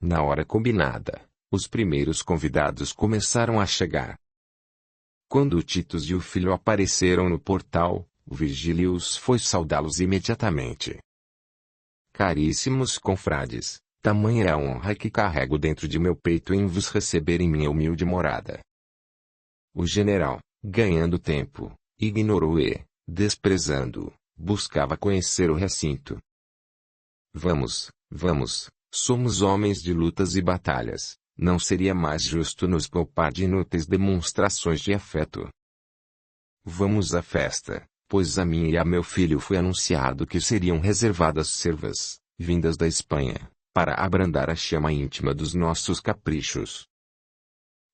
Na hora combinada, os primeiros convidados começaram a chegar. Quando o Titus e o filho apareceram no portal, o Virgílius foi saudá-los imediatamente. Caríssimos confrades, tamanha é a honra que carrego dentro de meu peito em vos receber em minha humilde morada. O general, ganhando tempo, ignorou e, desprezando-o, buscava conhecer o recinto. Vamos, somos homens de lutas e batalhas, não seria mais justo nos poupar de inúteis demonstrações de afeto. Vamos à festa, pois a mim e a meu filho foi anunciado que seriam reservadas servas, vindas da Espanha, para abrandar a chama íntima dos nossos caprichos.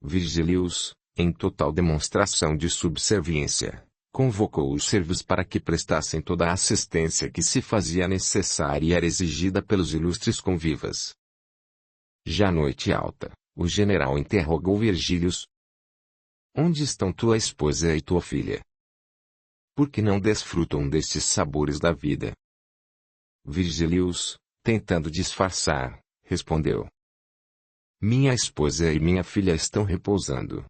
Virgílius, em total demonstração de subserviência, convocou os servos para que prestassem toda a assistência que se fazia necessária e era exigida pelos ilustres convivas. Já noite alta, o general interrogou Virgílius. Onde estão tua esposa e tua filha? Por que não desfrutam destes sabores da vida? Virgílius, tentando disfarçar, respondeu. Minha esposa e minha filha estão repousando.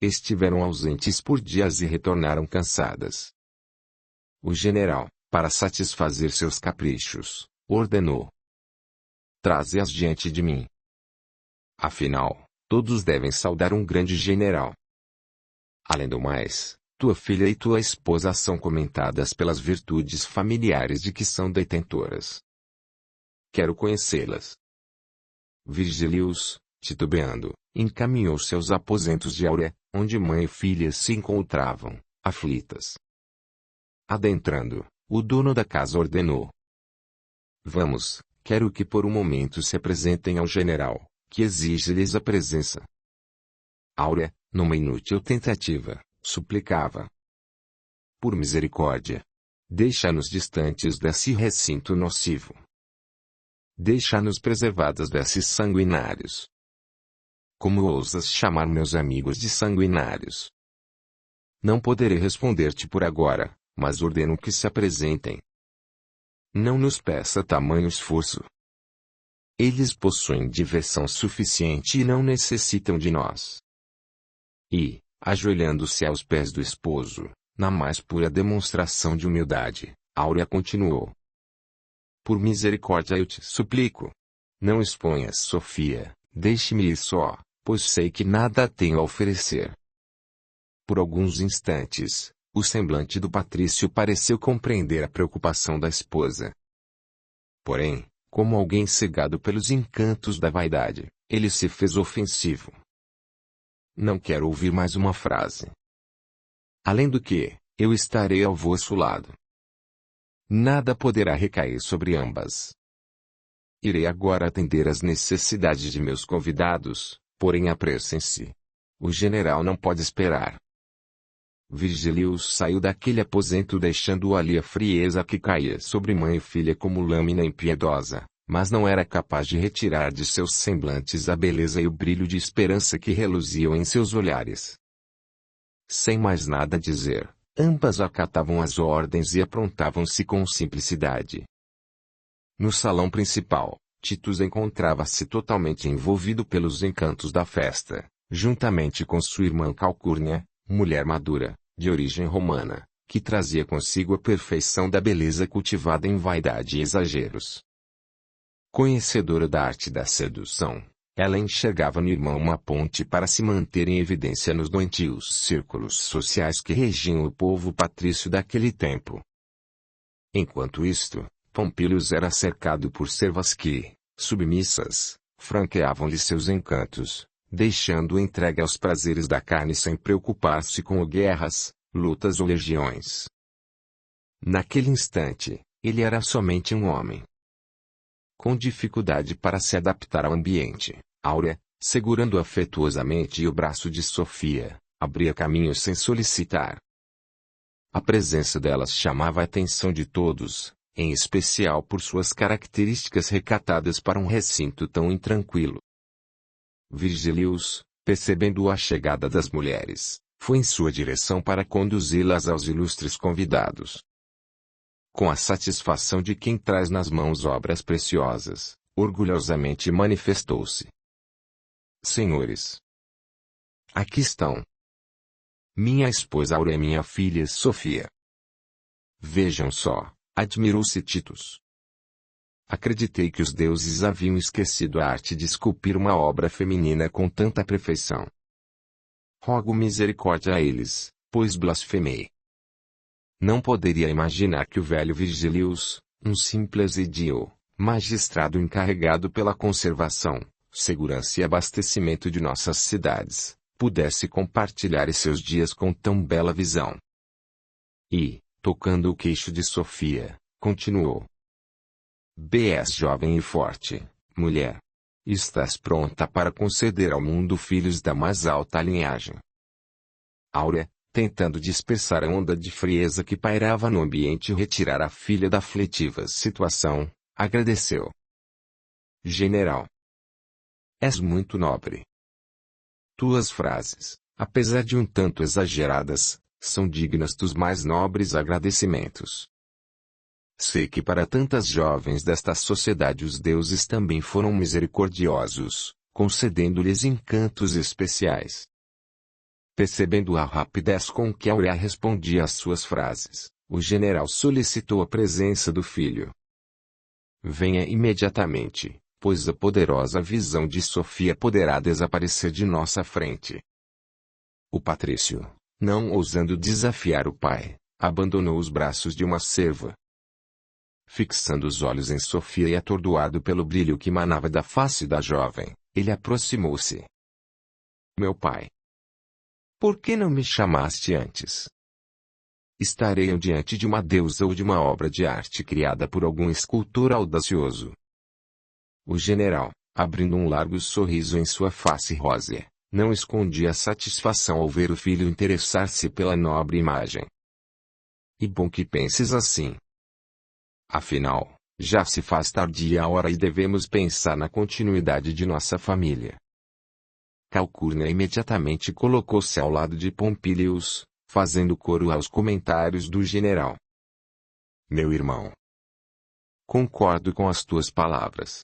Estiveram ausentes por dias e retornaram cansadas. O general, para satisfazer seus caprichos, ordenou. Traze-as diante de mim. Afinal, todos devem saudar um grande general. Além do mais, tua filha e tua esposa são comentadas pelas virtudes familiares de que são detentoras. Quero conhecê-las. Virgílius, titubeando, encaminhou-se aos aposentos de Áurea, onde mãe e filha se encontravam, aflitas. Adentrando, o dono da casa ordenou. Vamos, quero que por um momento se apresentem ao general, que exige-lhes a presença. Áurea, numa inútil tentativa, suplicava. Por misericórdia, deixa-nos distantes desse recinto nocivo. Deixa-nos preservadas desses sanguinários. Como ousas chamar meus amigos de sanguinários? Não poderei responder-te por agora, mas ordeno que se apresentem. Não nos peça tamanho esforço. Eles possuem diversão suficiente e não necessitam de nós. E, ajoelhando-se aos pés do esposo, na mais pura demonstração de humildade, Áurea continuou. Por misericórdia eu te suplico. Não exponhas Sofia, deixe-me ir só, pois sei que nada tenho a oferecer. Por alguns instantes, o semblante do patrício pareceu compreender a preocupação da esposa. Porém, como alguém cegado pelos encantos da vaidade, ele se fez ofensivo. Não quero ouvir mais uma frase. Além do que, eu estarei ao vosso lado. Nada poderá recair sobre ambas. Irei agora atender às necessidades de meus convidados, porém apressem-se. O general não pode esperar. Virgílius saiu daquele aposento deixando ali a frieza que caía sobre mãe e filha como lâmina impiedosa, mas não era capaz de retirar de seus semblantes a beleza e o brilho de esperança que reluziam em seus olhares. Sem mais nada a dizer, ambas acatavam as ordens e aprontavam-se com simplicidade. No salão principal, Titus encontrava-se totalmente envolvido pelos encantos da festa, juntamente com sua irmã Calcurnia, mulher madura, de origem romana, que trazia consigo a perfeição da beleza cultivada em vaidade e exageros. Conhecedora da arte da sedução, ela enxergava no irmão uma ponte para se manter em evidência nos doentios círculos sociais que regiam o povo patrício daquele tempo. Enquanto isto, Pompílio era cercado por servas que, submissas, franqueavam-lhe seus encantos, deixando-o entregue aos prazeres da carne sem preocupar-se com guerras, lutas ou legiões. Naquele instante, ele era somente um homem. Com dificuldade para se adaptar ao ambiente, Áurea, segurando afetuosamente o braço de Sofia, abria caminho sem solicitar. A presença delas chamava a atenção de todos, em especial por suas características recatadas para um recinto tão intranquilo. Virgílius, percebendo a chegada das mulheres, foi em sua direção para conduzi-las aos ilustres convidados. Com a satisfação de quem traz nas mãos obras preciosas, orgulhosamente manifestou-se. Senhores, aqui estão minha esposa Áurea e minha filha Sofia. Vejam só, admirou-se Titus. Acreditei que os deuses haviam esquecido a arte de esculpir uma obra feminina com tanta perfeição. Rogo misericórdia a eles, pois blasfemei. Não poderia imaginar que o velho Virgilius, um simples edil, magistrado encarregado pela conservação, segurança e abastecimento de nossas cidades, pudesse compartilhar seus dias com tão bela visão. E, tocando o queixo de Sofia, continuou. B.S. jovem e forte, mulher. Estás pronta para conceder ao mundo filhos da mais alta linhagem. Áurea, tentando dispersar a onda de frieza que pairava no ambiente e retirar a filha da aflitiva situação, agradeceu. General. És muito nobre. Tuas frases, apesar de um tanto exageradas, são dignas dos mais nobres agradecimentos. Sei que para tantas jovens desta sociedade os deuses também foram misericordiosos, concedendo-lhes encantos especiais. Percebendo a rapidez com que Áurea respondia às suas frases, o general solicitou a presença do filho. Venha imediatamente, pois a poderosa visão de Sofia poderá desaparecer de nossa frente. O patrício, não ousando desafiar o pai, abandonou os braços de uma serva. Fixando os olhos em Sofia e atordoado pelo brilho que emanava da face da jovem, ele aproximou-se. Meu pai. Por que não me chamaste antes? Estarei eu diante de uma deusa ou de uma obra de arte criada por algum escultor audacioso? O general, abrindo um largo sorriso em sua face rósea, não escondia satisfação ao ver o filho interessar-se pela nobre imagem. E bom que penses assim. Afinal, já se faz tardia a hora e devemos pensar na continuidade de nossa família. Calcurnia imediatamente colocou-se ao lado de Pompílius, fazendo coro aos comentários do general. Meu irmão. Concordo com as tuas palavras.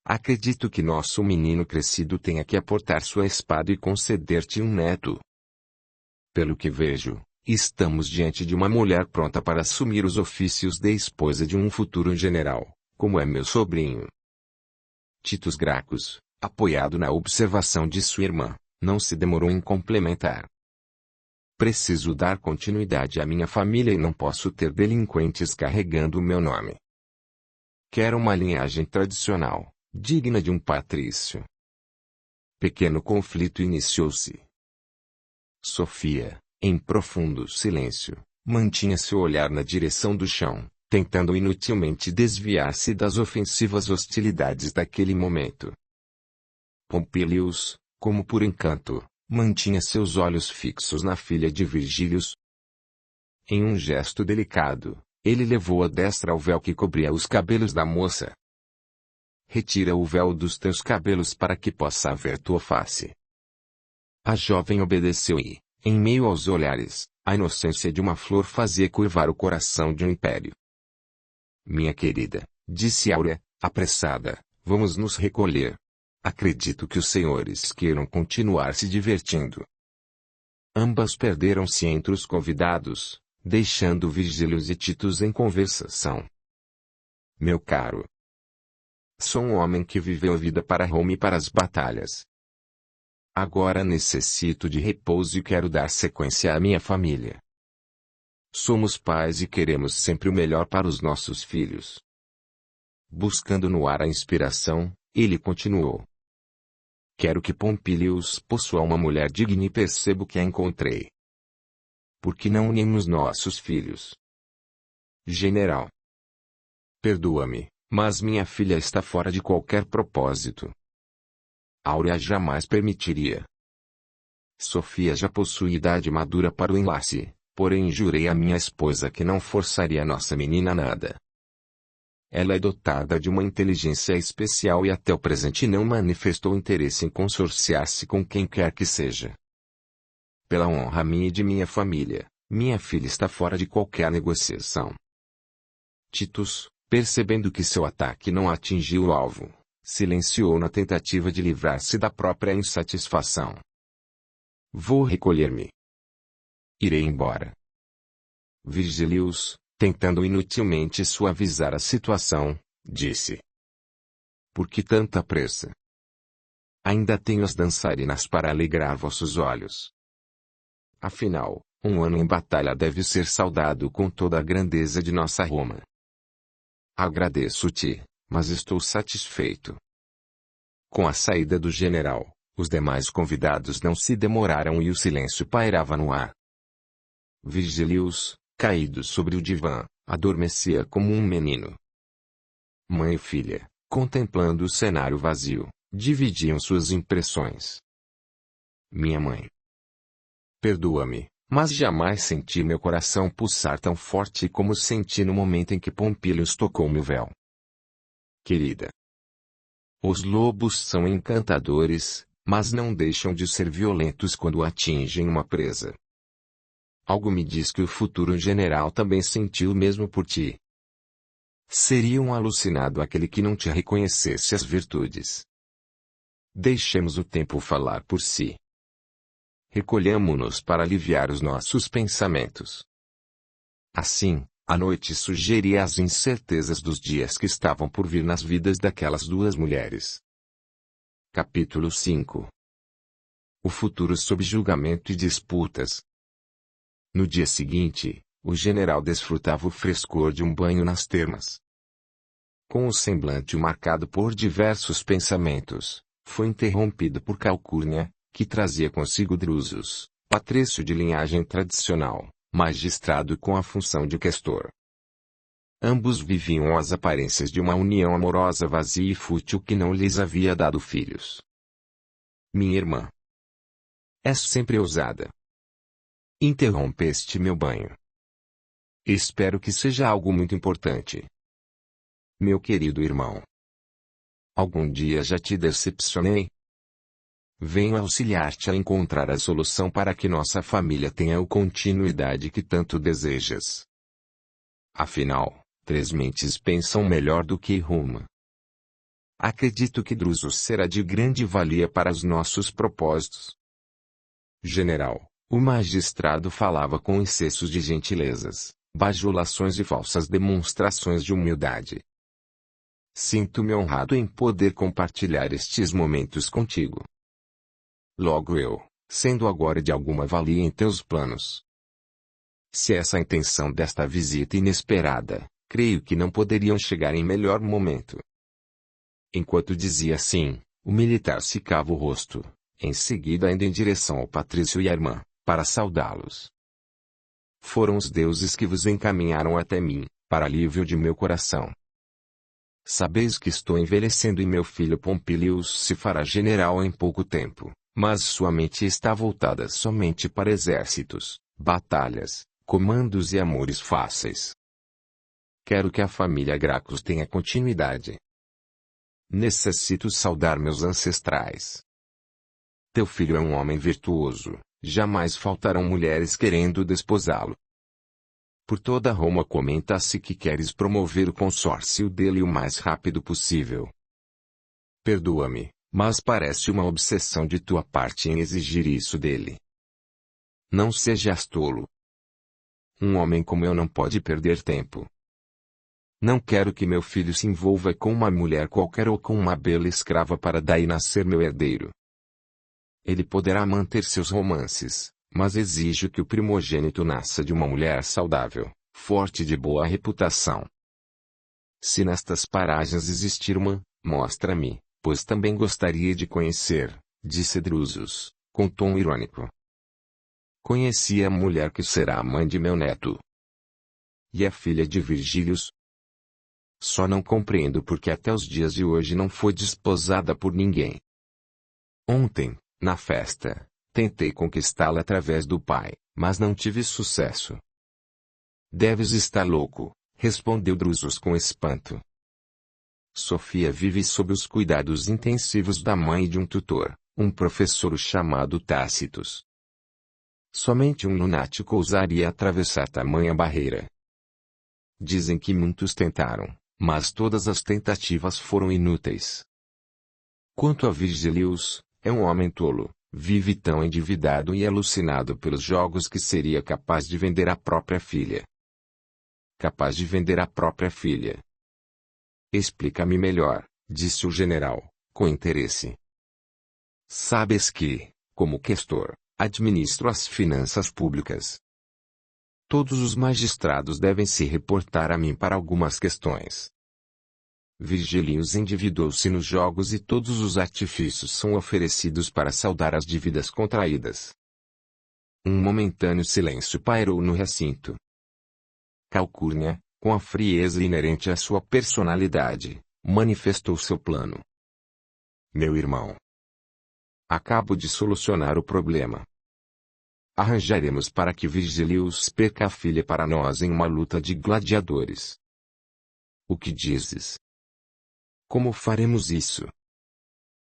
Acredito que nosso menino crescido tenha que aportar sua espada e conceder-te um neto. Pelo que vejo, estamos diante de uma mulher pronta para assumir os ofícios de esposa de um futuro general, como é meu sobrinho. Titus Gracchus, apoiado na observação de sua irmã, não se demorou em complementar. Preciso dar continuidade à minha família e não posso ter delinquentes carregando o meu nome. Quero uma linhagem tradicional, digna de um patrício. Pequeno conflito iniciou-se. Sofia, em profundo silêncio, mantinha seu olhar na direção do chão, tentando inutilmente desviar-se das ofensivas hostilidades daquele momento. Pompílius, como por encanto, mantinha seus olhos fixos na filha de Virgílius. Em um gesto delicado, ele levou a destra ao véu que cobria os cabelos da moça. Retira o véu dos teus cabelos para que possa ver tua face. A jovem obedeceu e, em meio aos olhares, a inocência de uma flor fazia curvar o coração de um império. Minha querida, disse Áurea, apressada, vamos nos recolher. Acredito que os senhores queiram continuar se divertindo. Ambas perderam-se entre os convidados, deixando Virgílius e Titus em conversação. Meu caro. Sou um homem que viveu a vida para Roma e para as batalhas. Agora necessito de repouso e quero dar sequência à minha família. Somos pais e queremos sempre o melhor para os nossos filhos. Buscando no ar a inspiração, ele continuou. Quero que Pompílius possua uma mulher digna e percebo que a encontrei. Por que não unimos nossos filhos? General. Perdoa-me, mas minha filha está fora de qualquer propósito. Áurea jamais permitiria. Sofia já possui idade madura para o enlace, porém jurei à minha esposa que não forçaria nossa menina a nada. Ela é dotada de uma inteligência especial e até o presente não manifestou interesse em consorciar-se com quem quer que seja. Pela honra minha e de minha família, minha filha está fora de qualquer negociação. Titus, Percebendo que seu ataque não atingiu o alvo, silenciou na tentativa de livrar-se da própria insatisfação. Vou recolher-me. Irei embora. Virgilius, tentando inutilmente suavizar a situação, disse. Por que tanta pressa? Ainda tenho as dançarinas para alegrar vossos olhos. Afinal, um ano em batalha deve ser saudado com toda a grandeza de nossa Roma. Agradeço-te, mas estou satisfeito. Com a saída do general, os demais convidados não se demoraram e o silêncio pairava no ar. Virgilius, caído sobre o divã, adormecia como um menino. Mãe e filha, contemplando o cenário vazio, dividiam suas impressões. Minha mãe. Perdoa-me, mas jamais senti meu coração pulsar tão forte como senti no momento em que Pompílios tocou meu véu. Querida. Os lobos são encantadores, mas não deixam de ser violentos quando atingem uma presa. Algo me diz que o futuro general também sentiu o mesmo por ti. Seria um alucinado aquele que não te reconhecesse as virtudes. Deixemos o tempo falar por si. Recolhamo-nos para aliviar os nossos pensamentos. Assim, a noite sugeria as incertezas dos dias que estavam por vir nas vidas daquelas duas mulheres. Capítulo 5. O futuro sob julgamento e disputas. No dia seguinte, o general desfrutava o frescor de um banho nas termas. Com o semblante marcado por diversos pensamentos, foi interrompido por Calcurnia, que trazia consigo Drusus, patrício de linhagem tradicional, magistrado com a função de questor. Ambos viviam as aparências de uma união amorosa vazia e fútil que não lhes havia dado filhos. Minha irmã. És sempre ousada. Interrompeste meu banho. Espero que seja algo muito importante. Meu querido irmão. Algum dia já te decepcionei? Venho auxiliar-te a encontrar a solução para que nossa família tenha a continuidade que tanto desejas. Afinal, 3 mentes pensam melhor do que uma. Acredito que Drusus será de grande valia para os nossos propósitos. General, o magistrado falava com excessos de gentilezas, bajulações e falsas demonstrações de humildade. Sinto-me honrado em poder compartilhar estes momentos contigo. Logo eu, sendo agora de alguma valia em teus planos. Se essa a intenção desta visita inesperada, creio que não poderiam chegar em melhor momento. Enquanto dizia assim, o militar secava o rosto, em seguida indo em direção ao patrício e à irmã, para saudá-los. Foram os deuses que vos encaminharam até mim, para alívio de meu coração. Sabeis que estou envelhecendo e meu filho Pompílius se fará general em pouco tempo. Mas sua mente está voltada somente para exércitos, batalhas, comandos e amores fáceis. Quero que a família Gracchus tenha continuidade. Necessito saudar meus ancestrais. Teu filho é um homem virtuoso, jamais faltarão mulheres querendo desposá-lo. Por toda Roma comenta-se que queres promover o consórcio dele o mais rápido possível. Perdoa-me. Mas parece uma obsessão de tua parte em exigir isso dele. Não sejas tolo. Um homem como eu não pode perder tempo. Não quero que meu filho se envolva com uma mulher qualquer ou com uma bela escrava para daí nascer meu herdeiro. Ele poderá manter seus romances, mas exijo que o primogênito nasça de uma mulher saudável, forte e de boa reputação. Se nestas paragens existir uma, mostra-me. Pois também gostaria de conhecer, disse Drusus, com tom irônico. Conheci a mulher que será a mãe de meu neto. E a filha de Virgílius? Só não compreendo porque até os dias de hoje não foi desposada por ninguém. Ontem, na festa, tentei conquistá-la através do pai, mas não tive sucesso. Deves estar louco, respondeu Drusus com espanto. Sofia vive sob os cuidados intensivos da mãe e de um tutor, um professor chamado Tácitus. Somente um lunático ousaria atravessar tamanha barreira. Dizem que muitos tentaram, Mas todas as tentativas foram inúteis. Quanto a Virgilius, é um homem tolo, vive tão endividado e alucinado pelos jogos que seria capaz de vender a própria filha. Capaz de vender a própria filha. Explica-me melhor, disse o general, com interesse. Sabes que, como questor, administro as finanças públicas. Todos os magistrados devem se reportar a mim para algumas questões. Virgilius endividou-se nos jogos e todos os artifícios são oferecidos para saldar as dívidas contraídas. Um momentâneo silêncio pairou no recinto. Calcurnia, com a frieza inerente à sua personalidade, manifestou seu plano. Meu irmão, acabo de solucionar o problema. Arranjaremos para que Virgilius perca a filha para nós em uma luta de gladiadores. O que dizes? Como faremos isso?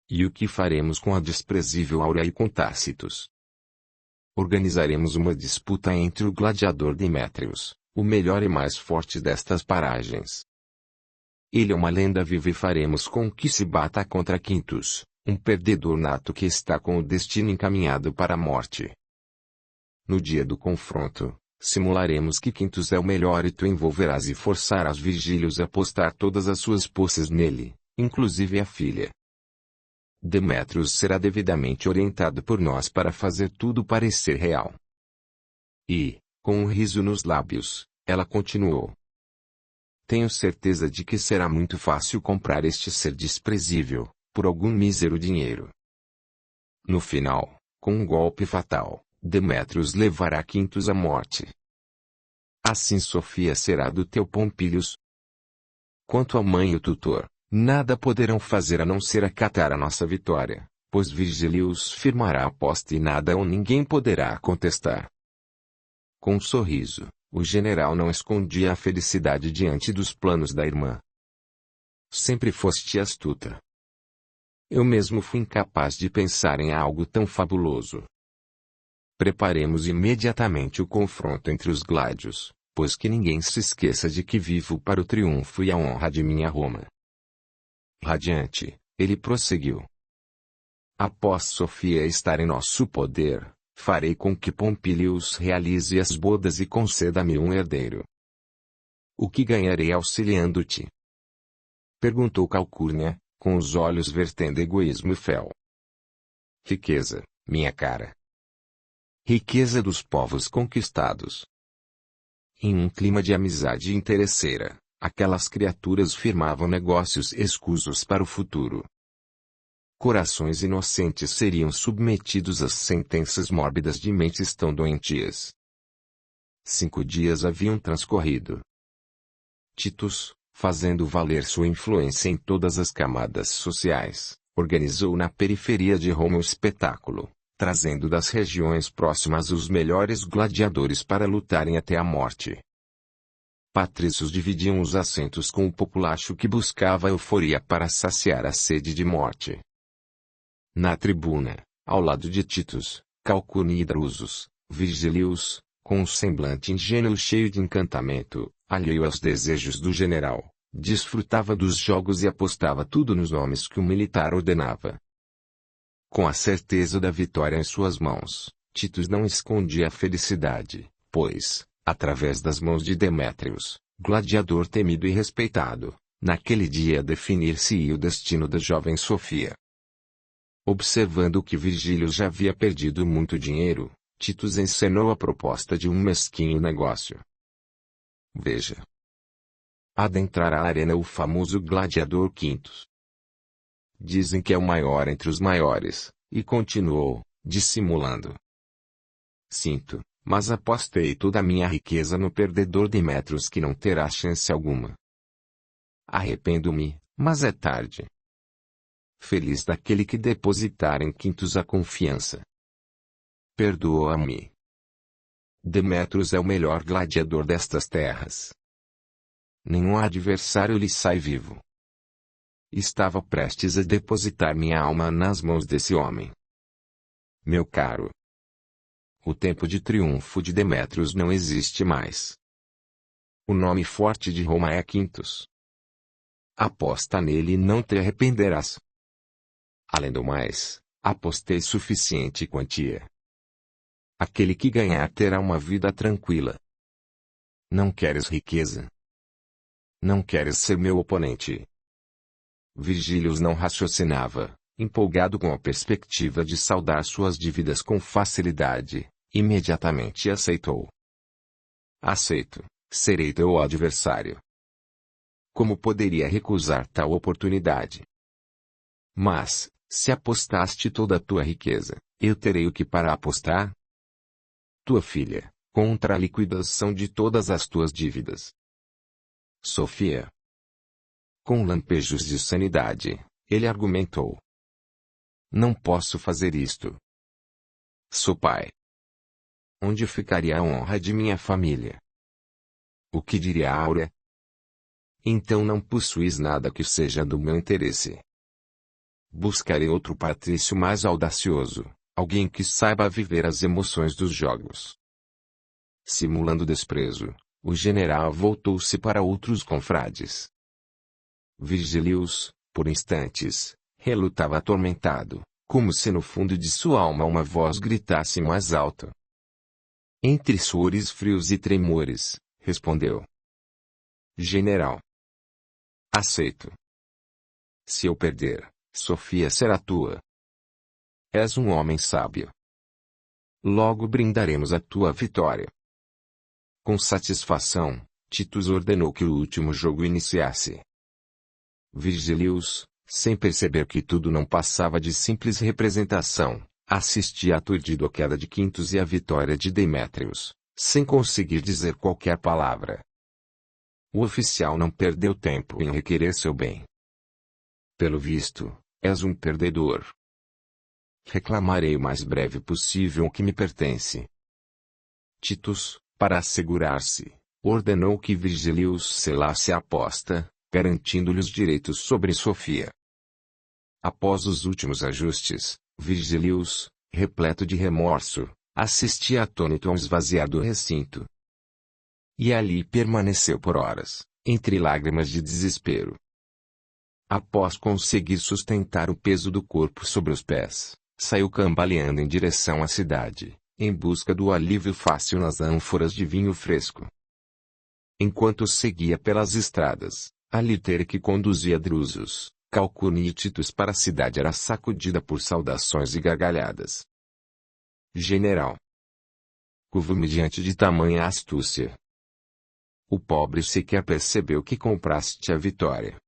E o que faremos com a desprezível Áurea e com Tácitus? Organizaremos uma disputa entre o gladiador Demétrios, o melhor e mais forte destas paragens. Ele é uma lenda viva e faremos com que se bata contra Quintus, um perdedor nato que está com o destino encaminhado para a morte. No dia do confronto, simularemos que Quintus é o melhor e tu envolverás e forçarás Virgilius a apostar todas as suas posses nele, inclusive a filha. Demétrios será devidamente orientado por nós para fazer tudo parecer real. E, com um riso nos lábios, ela continuou. Tenho certeza de que será muito fácil comprar este ser desprezível, por algum mísero dinheiro. No final, com um golpe fatal, Demétrios levará Quintus à morte. Assim Sofia será do teu Pompílios. Quanto à mãe e o tutor, nada poderão fazer a não ser acatar a nossa vitória, pois Virgilius firmará a aposta e nada ou ninguém poderá contestar. Com um sorriso, o general não escondia a felicidade diante dos planos da irmã. Sempre foste astuta. Eu mesmo fui incapaz de pensar em algo tão fabuloso. Preparemos imediatamente o confronto entre os gládios, pois que ninguém se esqueça de que vivo para o triunfo e a honra de minha Roma. Radiante, ele prosseguiu. Após Sofia estar em nosso poder, farei com que Pompílius realize as bodas e conceda-me um herdeiro. O que ganharei auxiliando-te? Perguntou Calcurnia, com os olhos vertendo egoísmo e fel. Riqueza, minha cara. Riqueza dos povos conquistados. Em um clima de amizade interesseira, aquelas criaturas firmavam negócios escusos para o futuro. Corações inocentes seriam submetidos às sentenças mórbidas de mentes tão doentias. 5 dias haviam transcorrido. Titus, fazendo valer sua influência em todas as camadas sociais, organizou na periferia de Roma um espetáculo, trazendo das regiões próximas os melhores gladiadores para lutarem até a morte. Patrícios dividiam os assentos com o populacho que buscava euforia para saciar a sede de morte. Na tribuna, ao lado de Titus, Calcurnia e Drusus, Virgilius, com um semblante ingênuo cheio de encantamento, alheio aos desejos do general, desfrutava dos jogos e apostava tudo nos nomes que o militar ordenava. Com a certeza da vitória em suas mãos, Titus não escondia a felicidade, pois, através das mãos de Demétrios, gladiador temido e respeitado, naquele dia definir-se-ia o destino da jovem Sofia. Observando que Virgílio já havia perdido muito dinheiro, Titus encenou a proposta de um mesquinho negócio. Veja. Adentrará a arena o famoso gladiador Quintus. Dizem que é o maior entre os maiores, e continuou, dissimulando. Sinto, mas apostei toda a minha riqueza no perdedor Demétrios que não terá chance alguma. Arrependo-me, mas é tarde. Feliz daquele que depositar em Quintus a confiança. Perdoa-me. Demétrios é o melhor gladiador destas terras. Nenhum adversário lhe sai vivo. Estava prestes a depositar minha alma nas mãos desse homem. Meu caro. O tempo de triunfo de Demétrios não existe mais. O nome forte de Roma é Quintus. Aposta nele e não te arrependerás. Além do mais, apostei suficiente quantia. Aquele que ganhar terá uma vida tranquila. Não queres riqueza? Não queres ser meu oponente? Virgílius não raciocinava, empolgado com a perspectiva de saldar suas dívidas com facilidade, imediatamente aceitou. Aceito, serei teu adversário. Como poderia recusar tal oportunidade? Mas, se apostaste toda a tua riqueza, eu terei o que para apostar? Tua filha, contra a liquidação de todas as tuas dívidas. Sofia. Com lampejos de sanidade, ele argumentou. Não posso fazer isto. Sou pai. Onde ficaria a honra de minha família? O que diria Áurea? Então não possuis nada que seja do meu interesse. Buscarei outro patrício mais audacioso, alguém que saiba viver as emoções dos jogos. Simulando desprezo, o general voltou-se para outros confrades. Virgílius, por instantes, relutava atormentado, como se no fundo de sua alma uma voz gritasse mais alto. Entre suores frios e tremores, respondeu. General. Aceito. Se eu perder, Sofia será tua. És um homem sábio. Logo brindaremos a tua vitória. Com satisfação, Titus ordenou que o último jogo iniciasse. Virgílius, sem perceber que tudo não passava de simples representação, assistia aturdido à queda de Quintus e à vitória de Demétrios, sem conseguir dizer qualquer palavra. O oficial não perdeu tempo em requerer seu bem. Pelo visto, és um perdedor. Reclamarei o mais breve possível o que me pertence. Titus, para assegurar-se, ordenou que Virgílius selasse a aposta, garantindo-lhe os direitos sobre Sofia. Após os últimos ajustes, Virgílius, repleto de remorso, assistia atônito ao esvaziar do recinto. E ali permaneceu por horas, entre lágrimas de desespero. Após conseguir sustentar o peso do corpo sobre os pés, saiu cambaleando em direção à cidade, em busca do alívio fácil nas ânforas de vinho fresco. Enquanto seguia pelas estradas, a litera que conduzia Drusus, Calcune e Titus para a cidade era sacudida por saudações e gargalhadas. General. Curvo-me diante de tamanha astúcia. O pobre sequer percebeu que compraste a vitória.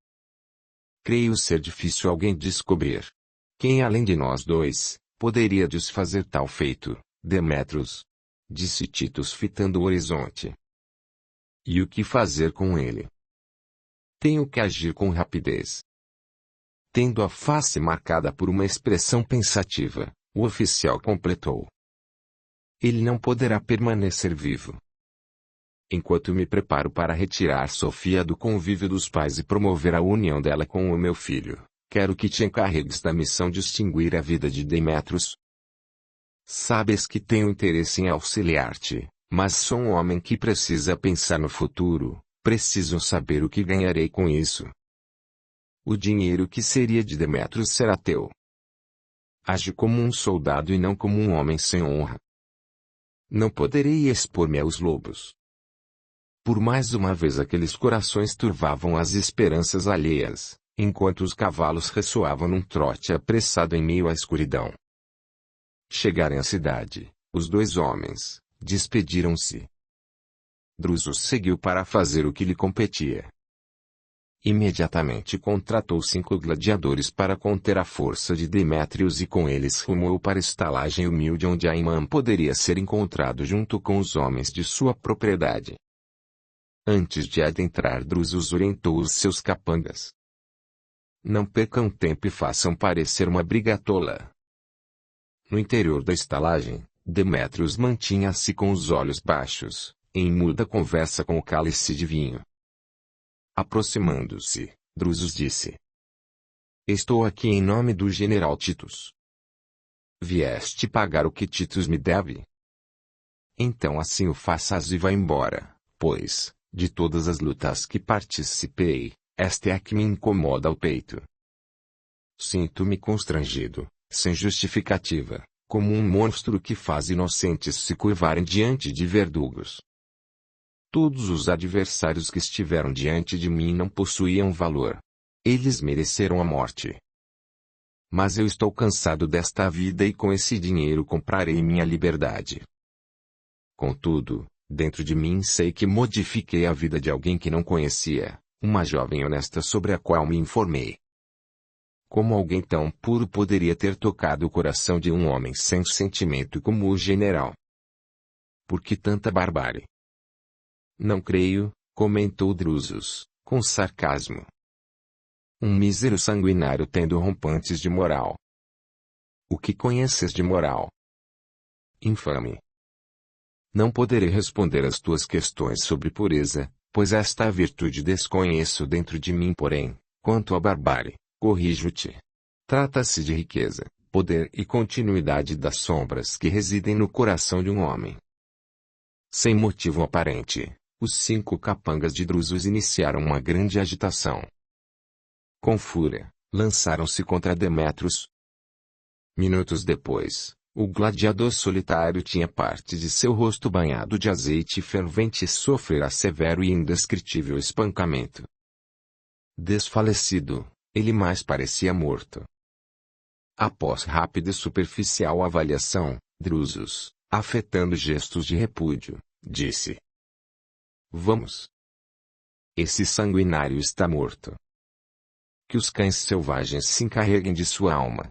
Creio ser difícil alguém descobrir. Quem além de nós dois, poderia desfazer tal feito, Demétrios? Disse Titus fitando o horizonte. E o que fazer com ele? Tenho que agir com rapidez. Tendo a face marcada por uma expressão pensativa, o oficial completou. Ele não poderá permanecer vivo. Enquanto me preparo para retirar Sofia do convívio dos pais e promover a união dela com o meu filho, quero que te encarregues da missão de extinguir a vida de Demétrios. Sabes que tenho interesse em auxiliar-te, mas sou um homem que precisa pensar no futuro, preciso saber o que ganharei com isso. O dinheiro que seria de Demétrios será teu. Age como um soldado e não como um homem sem honra. Não poderei expor-me aos lobos. Por mais uma vez aqueles corações turvavam as esperanças alheias, enquanto os cavalos ressoavam num trote apressado em meio à escuridão. Chegaram à cidade, os dois homens, despediram-se. Drusus seguiu para fazer o que lhe competia. Imediatamente contratou 5 gladiadores para conter a força de Demétrios e com eles rumou para a estalagem humilde onde a imã poderia ser encontrado junto com os homens de sua propriedade. Antes de adentrar, Drusus orientou os seus capangas. Não percam tempo e façam parecer uma briga tola. No interior da estalagem, Demétrios mantinha-se com os olhos baixos, em muda conversa com o cálice de vinho. Aproximando-se, Drusus disse. Estou aqui em nome do general Titus. Vieste pagar o que Titus me deve? Então assim o faças e vá embora, pois, de todas as lutas que participei, Esta é a que me incomoda o peito. Sinto-me constrangido, sem justificativa, como um monstro que faz inocentes se curvarem diante de verdugos. Todos os adversários que estiveram diante de mim não possuíam valor. Eles mereceram a morte. Mas eu estou cansado desta vida e com esse dinheiro comprarei minha liberdade. Contudo, dentro de mim sei que modifiquei a vida de alguém que não conhecia, uma jovem honesta sobre a qual me informei. Como alguém tão puro poderia ter tocado o coração de um homem sem sentimento como o general? Por que tanta barbárie? Não creio, comentou Drusus, com sarcasmo. Um mísero sanguinário tendo rompantes de moral. O que conheces de moral? Infame. Não poderei responder às tuas questões sobre pureza, pois esta virtude desconheço dentro de mim, porém, quanto à barbárie, corrijo-te. Trata-se de riqueza, poder e continuidade das sombras que residem no coração de um homem. Sem motivo aparente, os 5 capangas de Drusus iniciaram uma grande agitação. Com fúria, lançaram-se contra Demétrios. Minutos depois, o gladiador solitário tinha parte de seu rosto banhado de azeite fervente e sofrera severo e indescritível espancamento. Desfalecido, ele mais parecia morto. Após rápida e superficial avaliação, Drusus, afetando gestos de repúdio, disse: Vamos. Esse sanguinário está morto. Que os cães selvagens se encarreguem de sua alma.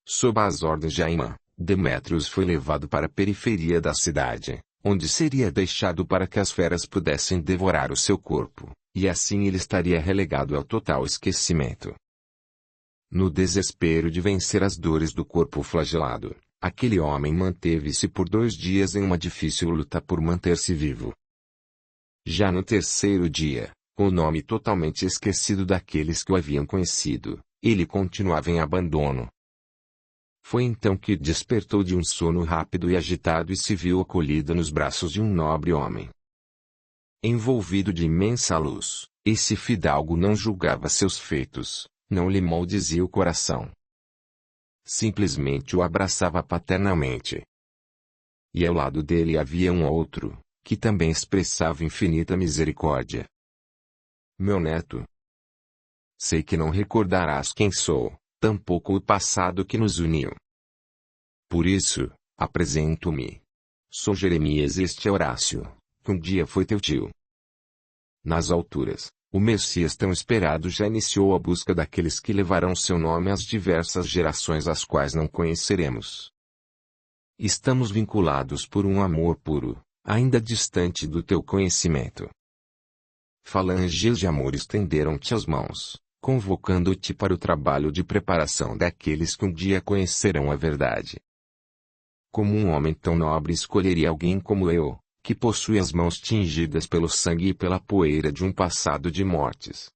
Sob as ordens de Aimã, Demétrios foi levado para a periferia da cidade, onde seria deixado para que as feras pudessem devorar o seu corpo, e assim ele estaria relegado ao total esquecimento. No desespero de vencer as dores do corpo flagelado, aquele homem manteve-se por 2 dias em uma difícil luta por manter-se vivo. Já no 3º dia, com o nome totalmente esquecido daqueles que o haviam conhecido, ele continuava em abandono. Foi então que despertou de um sono rápido e agitado e se viu acolhido nos braços de um nobre homem. Envolvido de imensa luz, esse fidalgo não julgava seus feitos, não lhe maldizia o coração. Simplesmente o abraçava paternalmente. E ao lado dele havia um outro, que também expressava infinita misericórdia. Meu neto. Sei que não recordarás quem sou, tampouco o passado que nos uniu. Por isso, apresento-me. Sou Jeremias, este é Horácio, que um dia foi teu tio. Nas alturas, o Messias tão esperado já iniciou a busca daqueles que levarão seu nome às diversas gerações às quais não conheceremos. Estamos vinculados por um amor puro, ainda distante do teu conhecimento. Falanges de amor estenderam-te as mãos, convocando-te para o trabalho de preparação daqueles que um dia conhecerão a verdade. Como um homem tão nobre escolheria alguém como eu, que possui as mãos tingidas pelo sangue e pela poeira de um passado de mortes?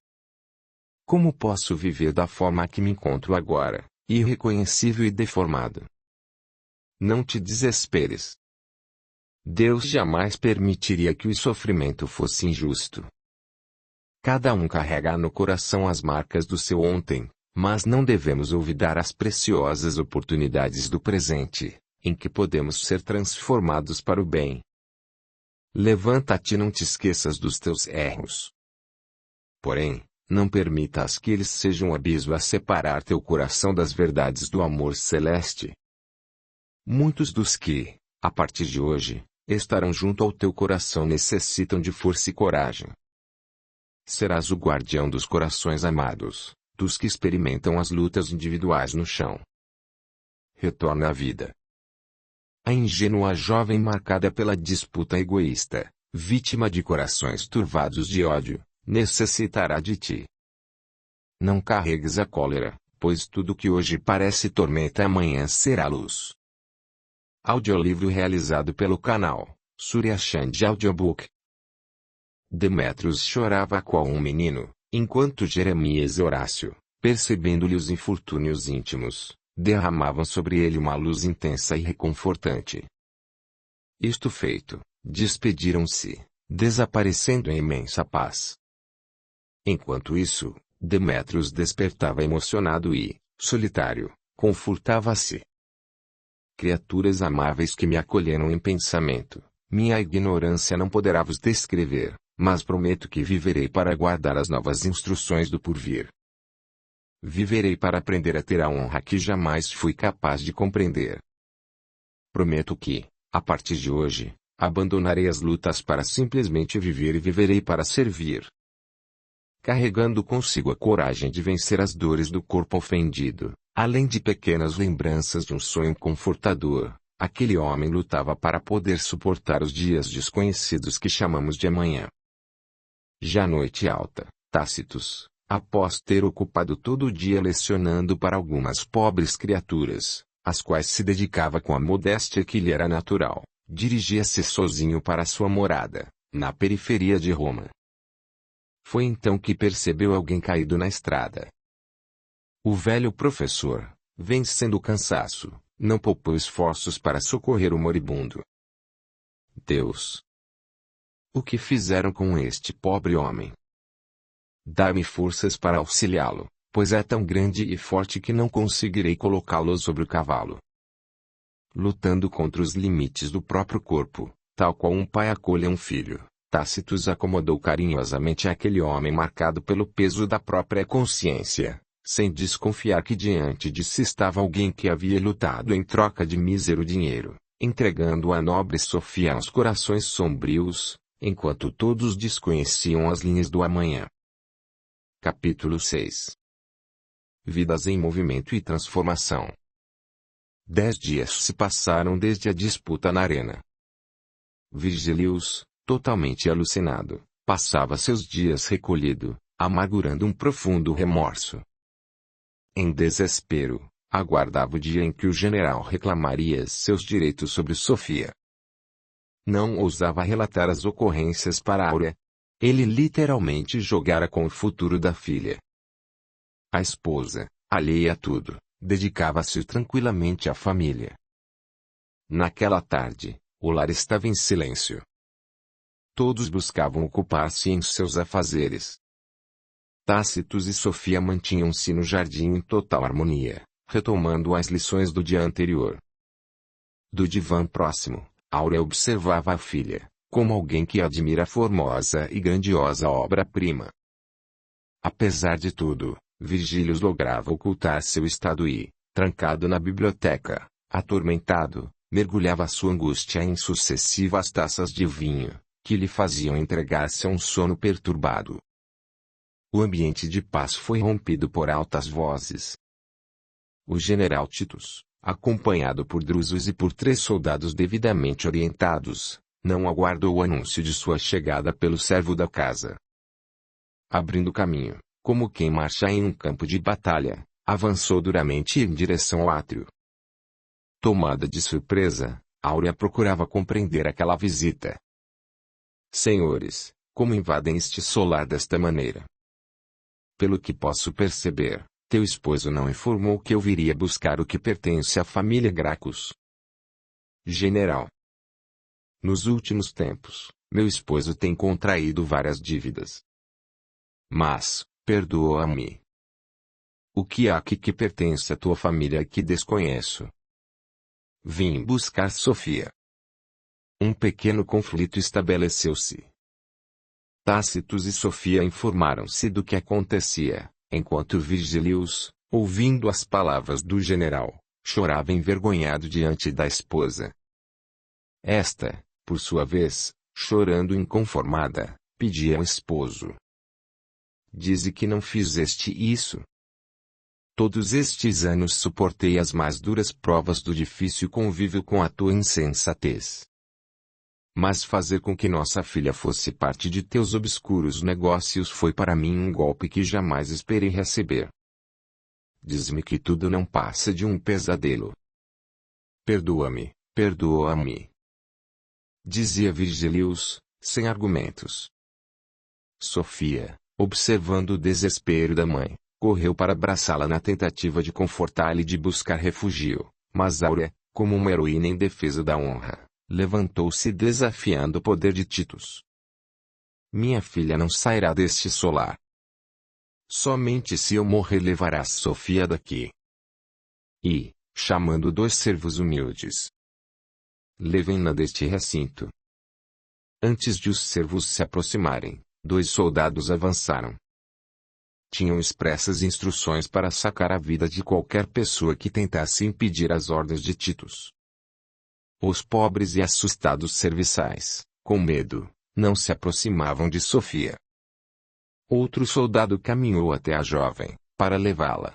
Como posso viver da forma a que me encontro agora, irreconhecível e deformado? Não te desesperes. Deus jamais permitiria que o sofrimento fosse injusto. Cada um carrega no coração as marcas do seu ontem, mas não devemos olvidar as preciosas oportunidades do presente, em que podemos ser transformados para o bem. Levanta-te e não te esqueças dos teus erros. Porém, não permitas que eles sejam um abismo a separar teu coração das verdades do amor celeste. Muitos dos que, a partir de hoje, estarão junto ao teu coração necessitam de força e coragem. Serás o guardião dos corações amados, dos que experimentam as lutas individuais no chão. Retorna à vida. A ingênua jovem marcada pela disputa egoísta, vítima de corações turvados de ódio, necessitará de ti. Não carregues a cólera, pois tudo que hoje parece tormenta amanhã será luz. Audiolivro realizado pelo canal Surya Chand Audiobook. Demétrios chorava qual um menino, enquanto Jeremias e Horácio, percebendo-lhe os infortúnios íntimos, derramavam sobre ele uma luz intensa e reconfortante. Isto feito, despediram-se, desaparecendo em imensa paz. Enquanto isso, Demétrios despertava emocionado e, solitário, confortava-se. Criaturas amáveis que me acolheram em pensamento, minha ignorância não poderá vos descrever, mas prometo que viverei para guardar as novas instruções do porvir. Viverei para aprender a ter a honra que jamais fui capaz de compreender. Prometo que, a partir de hoje, abandonarei as lutas para simplesmente viver e viverei para servir. Carregando consigo a coragem de vencer as dores do corpo ofendido, além de pequenas lembranças de um sonho confortador, aquele homem lutava para poder suportar os dias desconhecidos que chamamos de amanhã. Já noite alta, Tácitos, após ter ocupado todo o dia lecionando para algumas pobres criaturas, às quais se dedicava com a modéstia que lhe era natural, dirigia-se sozinho para sua morada, na periferia de Roma. Foi então que percebeu alguém caído na estrada. O velho professor, vencendo o cansaço, não poupou esforços para socorrer o moribundo. Deus! O que fizeram com este pobre homem? Dá-me forças para auxiliá-lo, pois é tão grande e forte que não conseguirei colocá-lo sobre o cavalo. Lutando contra os limites do próprio corpo, tal qual um pai acolhe um filho, Tácitos acomodou carinhosamente aquele homem marcado pelo peso da própria consciência, sem desconfiar que diante de si estava alguém que havia lutado em troca de mísero dinheiro, entregando a nobre Sofia aos corações sombrios, enquanto todos desconheciam as linhas do amanhã. Capítulo 6. Vidas em movimento e transformação. 10 dias se passaram desde a disputa na arena. Virgílius, totalmente alucinado, passava seus dias recolhido, amargurando um profundo remorso. Em desespero, aguardava o dia em que o general reclamaria seus direitos sobre Sofia. Não ousava relatar as ocorrências para Áurea. Ele literalmente jogara com o futuro da filha. A esposa, alheia a tudo, dedicava-se tranquilamente à família. Naquela tarde, o lar estava em silêncio. Todos buscavam ocupar-se em seus afazeres. Tácitos e Sofia mantinham-se no jardim em total harmonia, retomando as lições do dia anterior. Do divã próximo, Áurea observava a filha, como alguém que admira a formosa e grandiosa obra-prima. Apesar de tudo, Virgílius lograva ocultar seu estado e, trancado na biblioteca, atormentado, mergulhava sua angústia em sucessivas taças de vinho, que lhe faziam entregar-se a um sono perturbado. O ambiente de paz foi rompido por altas vozes. O general Titus, acompanhado por Drusus e por 3 soldados devidamente orientados, não aguardou o anúncio de sua chegada pelo servo da casa. Abrindo caminho, como quem marcha em um campo de batalha, avançou duramente em direção ao átrio. Tomada de surpresa, Áurea procurava compreender aquela visita. Senhores, como invadem este solar desta maneira? Pelo que posso perceber, teu esposo não informou que eu viria buscar o que pertence à família Gracchus. General. Nos últimos tempos, meu esposo tem contraído várias dívidas. Mas, perdoa-me. O que há aqui que pertence à tua família que desconheço? Vim buscar Sofia. Um pequeno conflito estabeleceu-se. Tácitos e Sofia informaram-se do que acontecia, enquanto Virgílius, ouvindo as palavras do general, chorava envergonhado diante da esposa. Esta, por sua vez, chorando inconformada, pedia ao esposo. Dize que não fizeste isso. Todos estes anos suportei as mais duras provas do difícil convívio com a tua insensatez. Mas fazer com que nossa filha fosse parte de teus obscuros negócios foi para mim um golpe que jamais esperei receber. Diz-me que tudo não passa de um pesadelo. Perdoa-me, perdoa-me. Dizia Virgílius, sem argumentos. Sofia, observando o desespero da mãe, correu para abraçá-la na tentativa de confortá-la e de buscar refúgio, mas Áurea, como uma heroína em defesa da honra, levantou-se desafiando o poder de Titus. Minha filha não sairá deste solar. Somente se eu morrer levarás Sofia daqui. E, chamando 2 servos humildes, levem-na deste recinto. Antes de os servos se aproximarem, 2 soldados avançaram. Tinham expressas instruções para sacar a vida de qualquer pessoa que tentasse impedir as ordens de Titus. Os pobres e assustados serviçais, com medo, não se aproximavam de Sofia. Outro soldado caminhou até a jovem, para levá-la.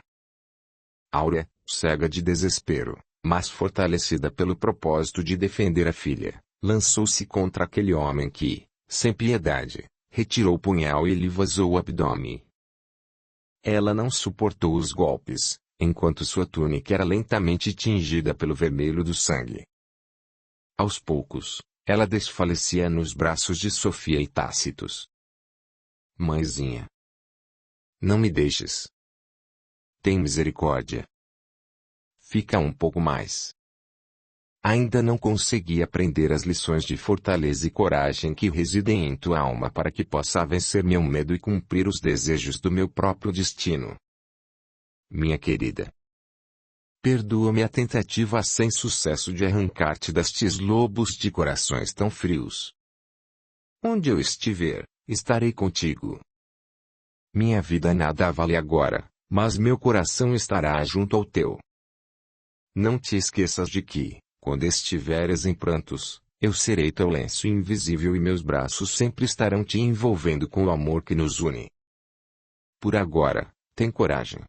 Áurea, cega de desespero, mas fortalecida pelo propósito de defender a filha, lançou-se contra aquele homem que, sem piedade, retirou o punhal e lhe vazou o abdômen. Ela não suportou os golpes, enquanto sua túnica era lentamente tingida pelo vermelho do sangue. Aos poucos, ela desfalecia nos braços de Sofia e Tácitus. Mãezinha, não me deixes. Tem misericórdia. Fica um pouco mais. Ainda não consegui aprender as lições de fortaleza e coragem que residem em tua alma para que possa vencer meu medo e cumprir os desejos do meu próprio destino. Minha querida, perdoa-me a tentativa sem sucesso de arrancar-te destes lobos de corações tão frios. Onde eu estiver, estarei contigo. Minha vida nada vale agora, mas meu coração estará junto ao teu. Não te esqueças de que, quando estiveres em prantos, eu serei teu lenço invisível e meus braços sempre estarão te envolvendo com o amor que nos une. Por agora, tem coragem.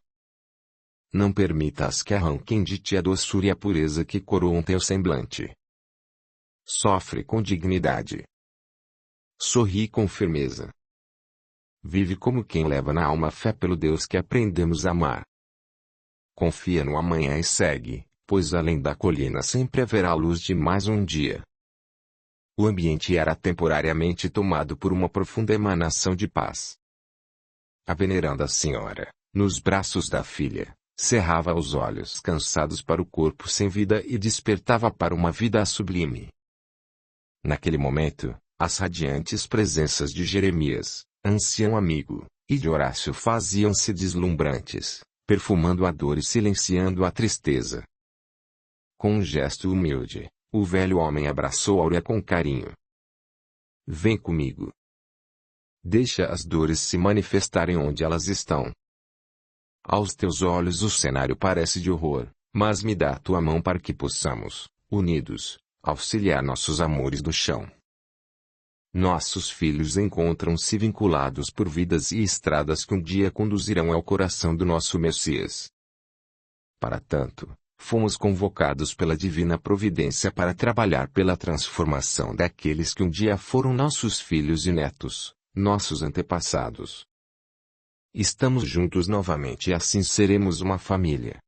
Não permitas que arranquem de ti a doçura e a pureza que coroam teu semblante. Sofre com dignidade. Sorri com firmeza. Vive como quem leva na alma fé pelo Deus que aprendemos a amar. Confia no amanhã e segue, pois além da colina sempre haverá luz de mais um dia. O ambiente era temporariamente tomado por uma profunda emanação de paz. A veneranda senhora, nos braços da filha, cerrava os olhos cansados para o corpo sem vida e despertava para uma vida sublime. Naquele momento, as radiantes presenças de Jeremias, ancião amigo, e de Horácio faziam-se deslumbrantes, perfumando a dor e silenciando a tristeza. Com um gesto humilde, o velho homem abraçou Áurea com carinho. Vem comigo. Deixa as dores se manifestarem onde elas estão. Aos teus olhos o cenário parece de horror, mas me dá a tua mão para que possamos, unidos, auxiliar nossos amores do chão. Nossos filhos encontram-se vinculados por vidas e estradas que um dia conduzirão ao coração do nosso Messias. Para tanto, fomos convocados pela divina providência para trabalhar pela transformação daqueles que um dia foram nossos filhos e netos, nossos antepassados. Estamos juntos novamente e assim seremos uma família.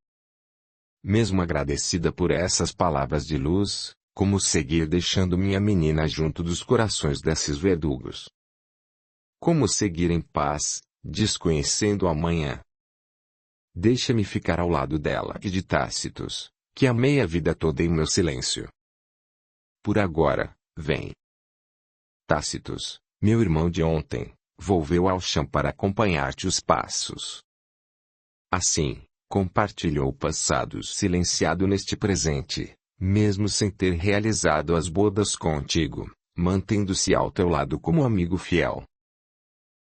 Mesmo agradecida por essas palavras de luz, como seguir deixando minha menina junto dos corações desses verdugos? Como seguir em paz, desconhecendo o amanhã? Deixa-me ficar ao lado dela e de Tácitus, que amei a vida toda em meu silêncio. Por agora, vem. Tácitus, meu irmão de ontem, volveu ao chão para acompanhar-te os passos. Assim, compartilhou o passado silenciado neste presente, mesmo sem ter realizado as bodas contigo, mantendo-se ao teu lado como amigo fiel.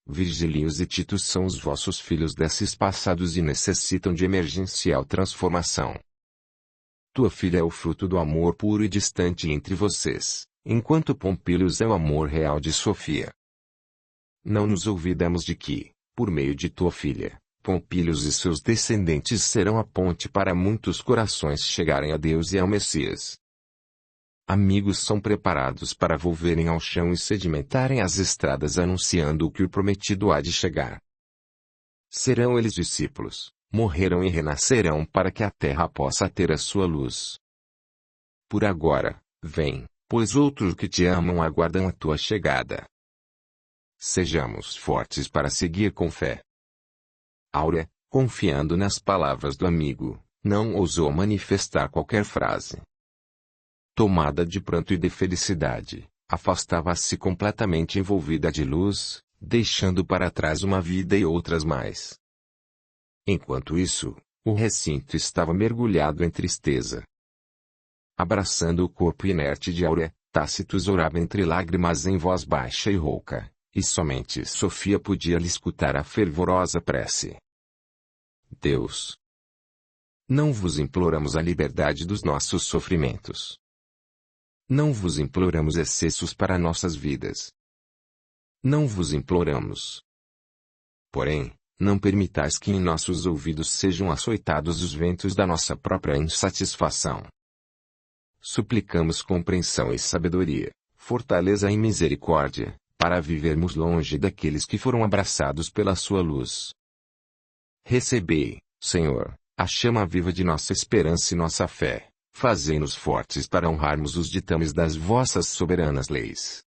Virgílios e Titus são os vossos filhos desses passados e necessitam de emergencial transformação. Tua filha é o fruto do amor puro e distante entre vocês, enquanto Pompílios é o amor real de Sofia. Não nos olvidemos de que, por meio de tua filha, Pompílios e seus descendentes serão a ponte para muitos corações chegarem a Deus e ao Messias. Amigos são preparados para volverem ao chão e sedimentarem as estradas anunciando o que o prometido há de chegar. Serão eles discípulos, morrerão e renascerão para que a terra possa ter a sua luz. Por agora, vem, pois outros que te amam aguardam a tua chegada. Sejamos fortes para seguir com fé. Áurea, confiando nas palavras do amigo, não ousou manifestar qualquer frase. Tomada de pranto e de felicidade, afastava-se completamente envolvida de luz, deixando para trás uma vida e outras mais. Enquanto isso, o recinto estava mergulhado em tristeza. Abraçando o corpo inerte de Áurea, Tácito orava entre lágrimas em voz baixa e rouca, e somente Sofia podia lhe escutar a fervorosa prece. Deus, não vos imploramos a liberdade dos nossos sofrimentos. Não vos imploramos excessos para nossas vidas. Não vos imploramos. Porém, não permitais que em nossos ouvidos sejam açoitados os ventos da nossa própria insatisfação. Suplicamos compreensão e sabedoria, fortaleza e misericórdia, para vivermos longe daqueles que foram abraçados pela sua luz. Recebei, Senhor, a chama viva de nossa esperança e nossa fé, fazei-nos fortes para honrarmos os ditames das vossas soberanas leis.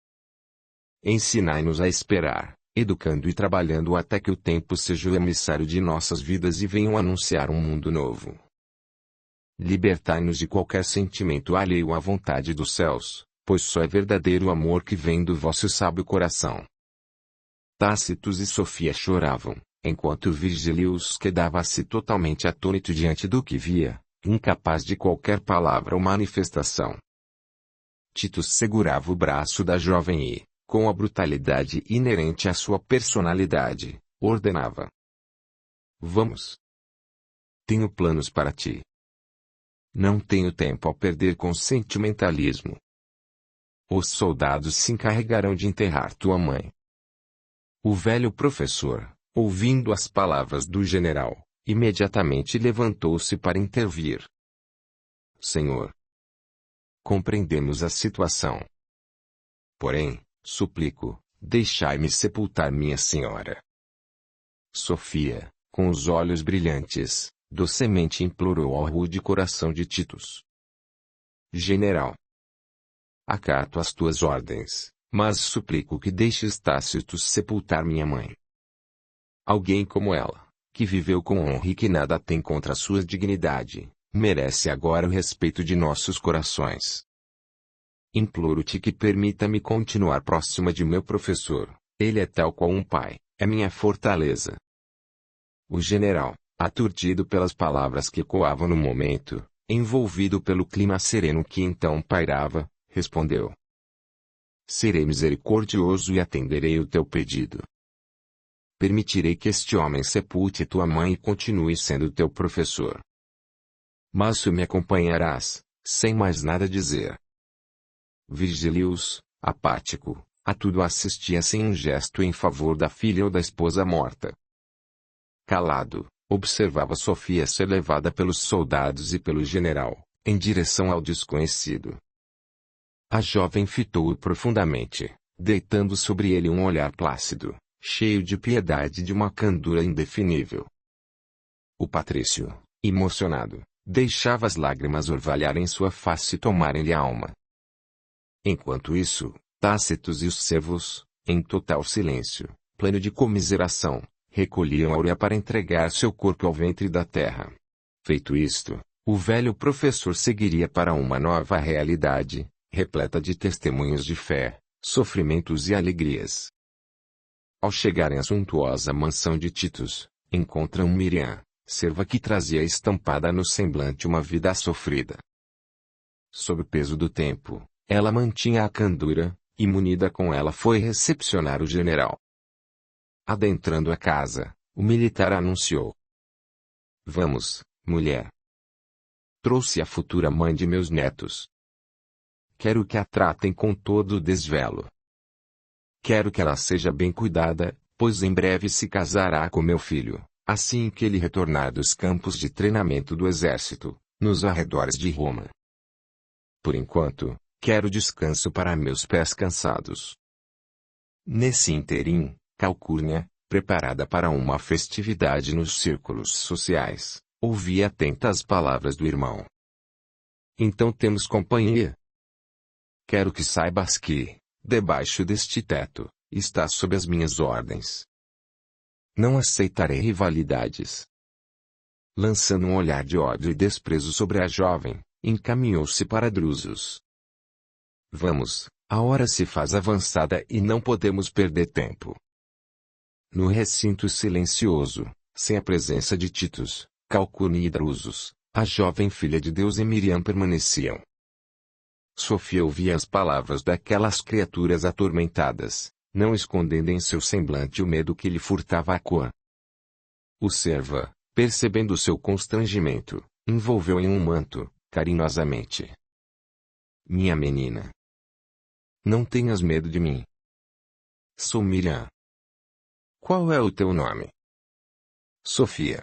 Ensinai-nos a esperar, educando e trabalhando até que o tempo seja o emissário de nossas vidas e venham anunciar um mundo novo. Libertai-nos de qualquer sentimento alheio à vontade dos céus, pois só é verdadeiro o amor que vem do vosso sábio coração. Tácitos e Sofia choravam, enquanto Virgílius quedava-se totalmente atônito diante do que via, incapaz de qualquer palavra ou manifestação. Titus segurava o braço da jovem e, com a brutalidade inerente à sua personalidade, ordenava: Vamos. Tenho planos para ti. Não tenho tempo a perder com sentimentalismo. Os soldados se encarregarão de enterrar tua mãe. O velho professor, ouvindo as palavras do general, imediatamente levantou-se para intervir. Senhor, compreendemos a situação. Porém, suplico, deixai-me sepultar minha senhora. Sofia, com os olhos brilhantes, docemente implorou ao rude coração de Titus. General, acato as tuas ordens, mas suplico que deixes Tácito sepultar minha mãe. Alguém como ela, que viveu com honra e que nada tem contra sua dignidade, merece agora o respeito de nossos corações. Imploro-te que permita-me continuar próxima de meu professor, ele é tal qual um pai, é minha fortaleza. O general, aturdido pelas palavras que ecoavam no momento, envolvido pelo clima sereno que então pairava, respondeu: Serei misericordioso e atenderei o teu pedido. Permitirei que este homem sepulte tua mãe e continue sendo teu professor. Mas tu me acompanharás, sem mais nada dizer. Virgílius, apático, a tudo assistia sem um gesto em favor da filha ou da esposa morta. Calado, observava Sofia ser levada pelos soldados e pelo general, em direção ao desconhecido. A jovem fitou-o profundamente, deitando sobre ele um olhar plácido, cheio de piedade e de uma candura indefinível. O patrício, emocionado, deixava as lágrimas orvalharem sua face e tomarem-lhe a alma. Enquanto isso, Tácitos e os servos, em total silêncio, pleno de comiseração, recolhiam Áurea para entregar seu corpo ao ventre da terra. Feito isto, o velho professor seguiria para uma nova realidade, repleta de testemunhos de fé, sofrimentos e alegrias. Ao chegarem à suntuosa mansão de Titus, encontram Miriam, serva que trazia estampada no semblante uma vida sofrida. Sob o peso do tempo, ela mantinha a candura, e munida com ela foi recepcionar o general. Adentrando a casa, o militar anunciou: Vamos, mulher. Trouxe a futura mãe de meus netos. Quero que a tratem com todo o desvelo. Quero que ela seja bem cuidada, pois em breve se casará com meu filho, assim que ele retornar dos campos de treinamento do exército, nos arredores de Roma. Por enquanto, quero descanso para meus pés cansados. Nesse interim, Calcurnia, preparada para uma festividade nos círculos sociais, ouvia atenta as palavras do irmão. Então temos companhia. Quero que saibas que, debaixo deste teto, estás sob as minhas ordens. Não aceitarei rivalidades. Lançando um olhar de ódio e desprezo sobre a jovem, encaminhou-se para Drusus. Vamos, a hora se faz avançada e não podemos perder tempo. No recinto silencioso, sem a presença de Titus, Calcune e Drusus, a jovem filha de Deus e Miriam permaneciam. Sofia ouvia as palavras daquelas criaturas atormentadas, não escondendo em seu semblante o medo que lhe furtava a cor. O serva, percebendo seu constrangimento, envolveu em um manto, carinhosamente. Minha menina. Não tenhas medo de mim. Sou Miriam. Qual é o teu nome? Sofia.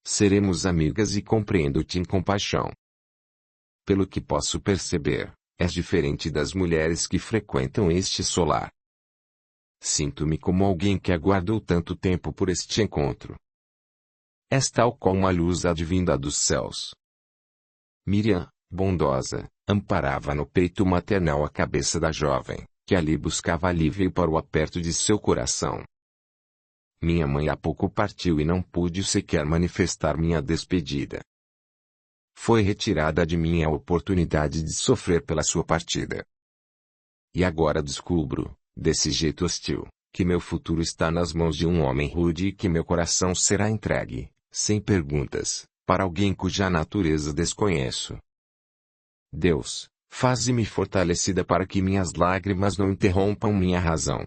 Seremos amigas e compreendo-te em compaixão. Pelo que posso perceber, és diferente das mulheres que frequentam este solar. Sinto-me como alguém que aguardou tanto tempo por este encontro. És tal qual uma luz advinda dos céus. Miriam, bondosa, amparava no peito maternal a cabeça da jovem, que ali buscava alívio para o aperto de seu coração. Minha mãe há pouco partiu e não pude sequer manifestar minha despedida. Foi retirada de mim a oportunidade de sofrer pela sua partida. E agora descubro, desse jeito hostil, que meu futuro está nas mãos de um homem rude e que meu coração será entregue, sem perguntas, para alguém cuja natureza desconheço. Deus, faze-me fortalecida para que minhas lágrimas não interrompam minha razão.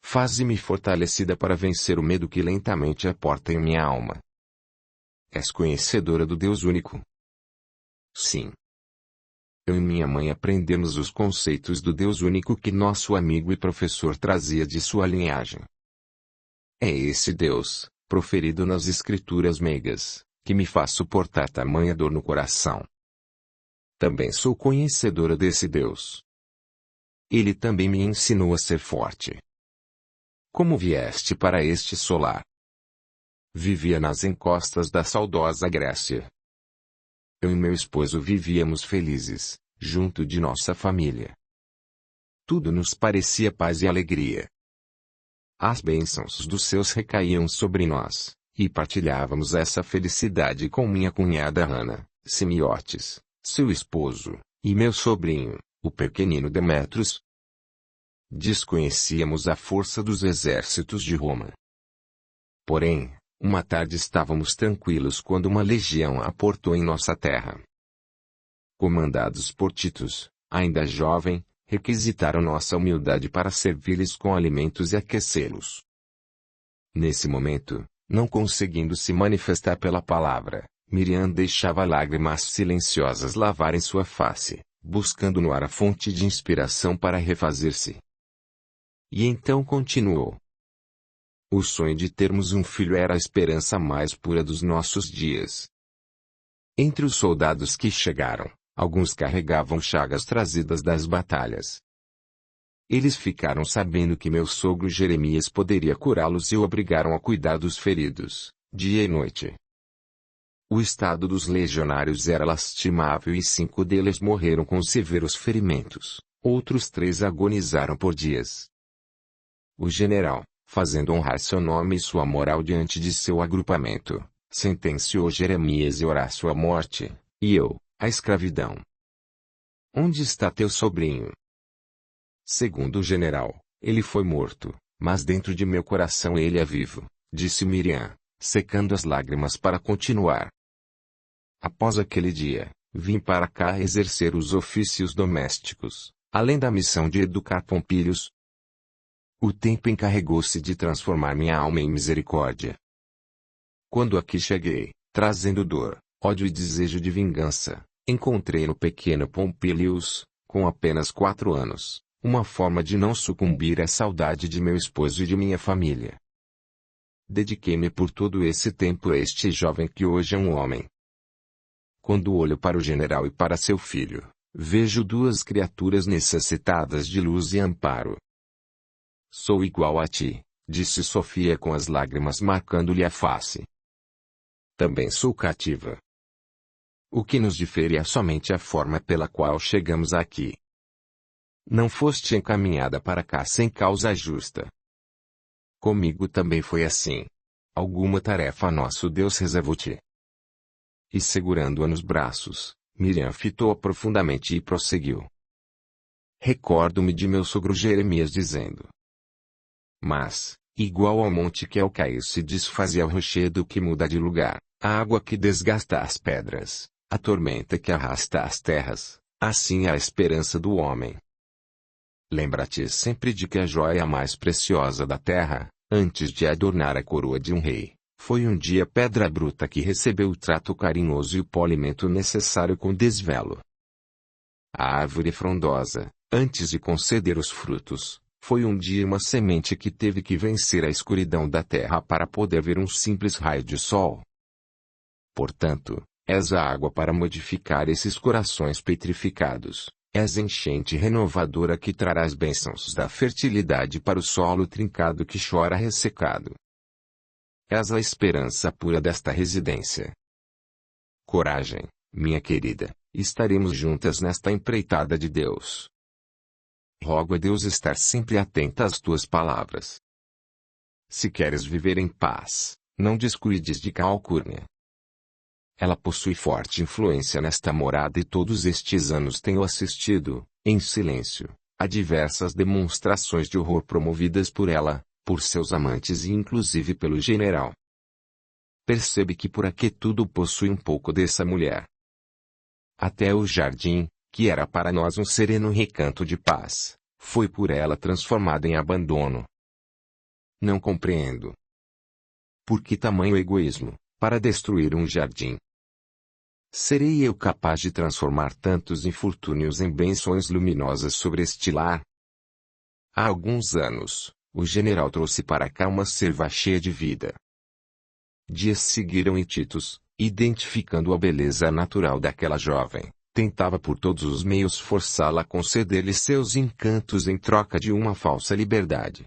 Faze-me fortalecida para vencer o medo que lentamente aporta em minha alma. És conhecedora do Deus único? Sim. Eu e minha mãe aprendemos os conceitos do Deus único que nosso amigo e professor trazia de sua linhagem. É esse Deus, proferido nas escrituras meigas, que me faz suportar tamanha dor no coração. Também sou conhecedora desse Deus. Ele também me ensinou a ser forte. Como vieste para este solar? Vivia nas encostas da saudosa Grécia. Eu e meu esposo vivíamos felizes, junto de nossa família. Tudo nos parecia paz e alegria. As bênçãos dos céus recaíam sobre nós, e partilhávamos essa felicidade com minha cunhada Ana, Semiotes, seu esposo, e meu sobrinho, o pequenino Demétrios. Desconhecíamos a força dos exércitos de Roma. Porém, uma tarde estávamos tranquilos quando uma legião aportou em nossa terra. Comandados por Titus, ainda jovem, requisitaram nossa humildade para servir-lhes com alimentos e aquecê-los. Nesse momento, não conseguindo se manifestar pela palavra, Miriam deixava lágrimas silenciosas lavarem sua face, buscando no ar a fonte de inspiração para refazer-se. E então continuou. O sonho de termos um filho era a esperança mais pura dos nossos dias. Entre os soldados que chegaram, alguns carregavam chagas trazidas das batalhas. Eles ficaram sabendo que meu sogro Jeremias poderia curá-los e o obrigaram a cuidar dos feridos, dia e noite. O estado dos legionários era lastimável e 5 deles morreram com severos ferimentos, outros 3 agonizaram por dias. O general, fazendo honrar seu nome e sua moral diante de seu agrupamento, sentenciou Jeremias e Horácio à morte, e eu, à escravidão. Onde está teu sobrinho? Segundo o general, ele foi morto, mas dentro de meu coração ele é vivo, disse Miriam, secando as lágrimas para continuar. Após aquele dia, vim para cá exercer os ofícios domésticos, além da missão de educar Pompílios. O tempo encarregou-se de transformar minha alma em misericórdia. Quando aqui cheguei, trazendo dor, ódio e desejo de vingança, encontrei no pequeno Pompílios, com apenas 4 anos, uma forma de não sucumbir à saudade de meu esposo e de minha família. Dediquei-me por todo esse tempo a este jovem que hoje é um homem. Quando olho para o general e para seu filho, vejo 2 criaturas necessitadas de luz e amparo. Sou igual a ti, disse Sofia com as lágrimas marcando-lhe a face. Também sou cativa. O que nos difere é somente a forma pela qual chegamos aqui. Não foste encaminhada para cá sem causa justa. Comigo também foi assim. Alguma tarefa nosso Deus reservou-te. E segurando-a nos braços, Miriam fitou-a profundamente e prosseguiu. Recordo-me de meu sogro Jeremias dizendo: Mas, igual ao monte que ao cair se desfaz e ao rochedo que muda de lugar, a água que desgasta as pedras, a tormenta que arrasta as terras, assim é a esperança do homem. Lembra-te sempre de que a joia mais preciosa da terra, antes de adornar a coroa de um rei, foi um dia pedra bruta que recebeu o trato carinhoso e o polimento necessário com desvelo. A árvore frondosa, antes de conceder os frutos, foi um dia uma semente que teve que vencer a escuridão da terra para poder ver um simples raio de sol. Portanto, és a água para modificar esses corações petrificados, és enchente renovadora que trará as bênçãos da fertilidade para o solo trincado que chora ressecado. És a esperança pura desta residência. Coragem, minha querida, estaremos juntas nesta empreitada de Deus. Rogo a Deus estar sempre atenta às tuas palavras. Se queres viver em paz, não descuides de Calcurnia. Ela possui forte influência nesta morada e todos estes anos tenho assistido, em silêncio, a diversas demonstrações de horror promovidas por ela, por seus amantes e inclusive pelo general. Percebe que por aqui tudo possui um pouco dessa mulher. Até o jardim, que era para nós um sereno recanto de paz, foi por ela transformado em abandono. Não compreendo. Por que tamanho egoísmo, para destruir um jardim? Serei eu capaz de transformar tantos infortúnios em bênçãos luminosas sobre este lar? Há alguns anos, o general trouxe para cá uma serva cheia de vida. Dias seguiram e Titus, identificando a beleza natural daquela jovem, tentava por todos os meios forçá-la a conceder-lhe seus encantos em troca de uma falsa liberdade.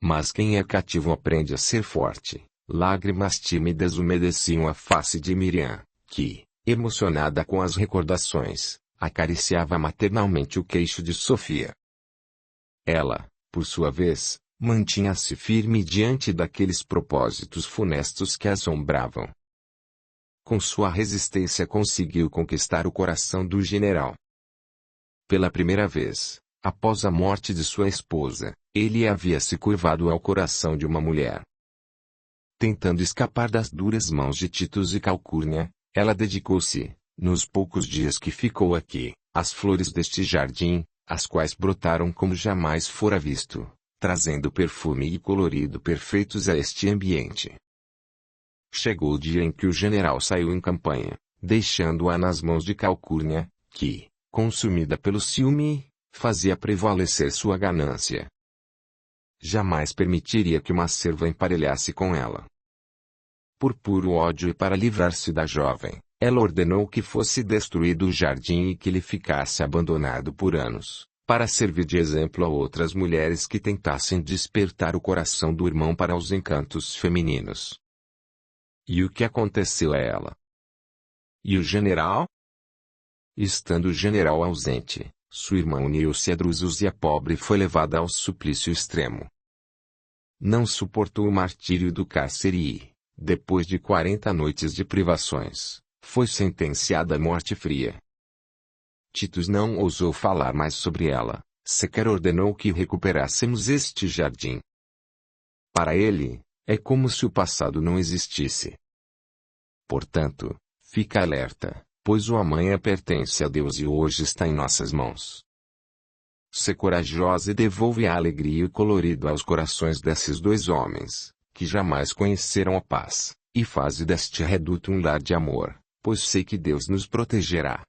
Mas quem é cativo aprende a ser forte. Lágrimas tímidas umedeciam a face de Miriam, que, emocionada com as recordações, acariciava maternalmente o queixo de Sofia. Ela, por sua vez, mantinha-se firme diante daqueles propósitos funestos que a assombravam. Com sua resistência conseguiu conquistar o coração do general. Pela primeira vez, após a morte de sua esposa, ele havia se curvado ao coração de uma mulher. Tentando escapar das duras mãos de Titus e Calcurnia, ela dedicou-se, nos poucos dias que ficou aqui, às flores deste jardim, as quais brotaram como jamais fora visto, trazendo perfume e colorido perfeitos a este ambiente. Chegou o dia em que o general saiu em campanha, deixando-a nas mãos de Calcurnia, que, consumida pelo ciúme, fazia prevalecer sua ganância. Jamais permitiria que uma serva emparelhasse com ela. Por puro ódio e para livrar-se da jovem, ela ordenou que fosse destruído o jardim e que lhe ficasse abandonado por anos, para servir de exemplo a outras mulheres que tentassem despertar o coração do irmão para os encantos femininos. E o que aconteceu a ela? E o general? Estando o general ausente, sua irmã uniu-se a Drusus e a pobre foi levada ao suplício extremo. Não suportou o martírio do cárcere e, depois de 40 noites de privações, foi sentenciada à morte fria. Titus não ousou falar mais sobre ela, sequer ordenou que recuperássemos este jardim. Para ele, é como se o passado não existisse. Portanto, fica alerta, pois o amanhã pertence a Deus e hoje está em nossas mãos. Sê corajosa e devolve a alegria e o colorido aos corações desses dois homens, que jamais conheceram a paz, e faze deste reduto um lar de amor, pois sei que Deus nos protegerá.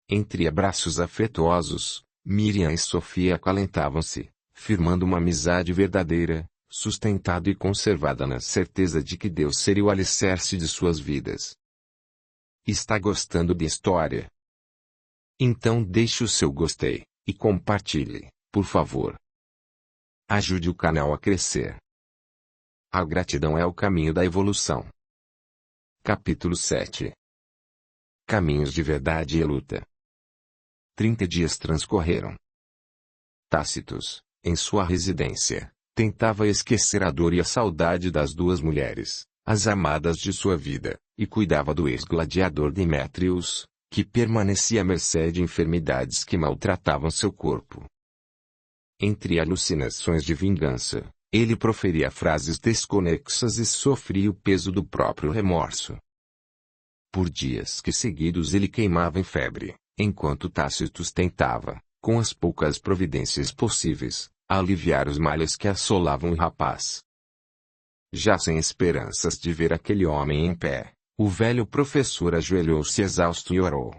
Entre abraços afetuosos, Miriam e Sofia acalentavam-se, firmando uma amizade verdadeira, sustentada e conservada na certeza de que Deus seria o alicerce de suas vidas. Está gostando da história? Então deixe o seu gostei, e compartilhe, por favor. Ajude o canal a crescer. A gratidão é o caminho da evolução. Capítulo 7. Caminhos de verdade e luta. 30 dias transcorreram. Tácitos, em sua residência, tentava esquecer a dor e a saudade das duas mulheres, as amadas de sua vida, e cuidava do ex-gladiador Demétrius, que permanecia à mercê de enfermidades que maltratavam seu corpo. Entre alucinações de vingança, Ele proferia frases desconexas e sofria o peso do próprio remorso. Por dias que seguidos ele queimava em febre, enquanto Tácito tentava, com as poucas providências possíveis, aliviar os males que assolavam o rapaz. Já sem esperanças de ver aquele homem em pé, o velho professor ajoelhou-se exausto e orou.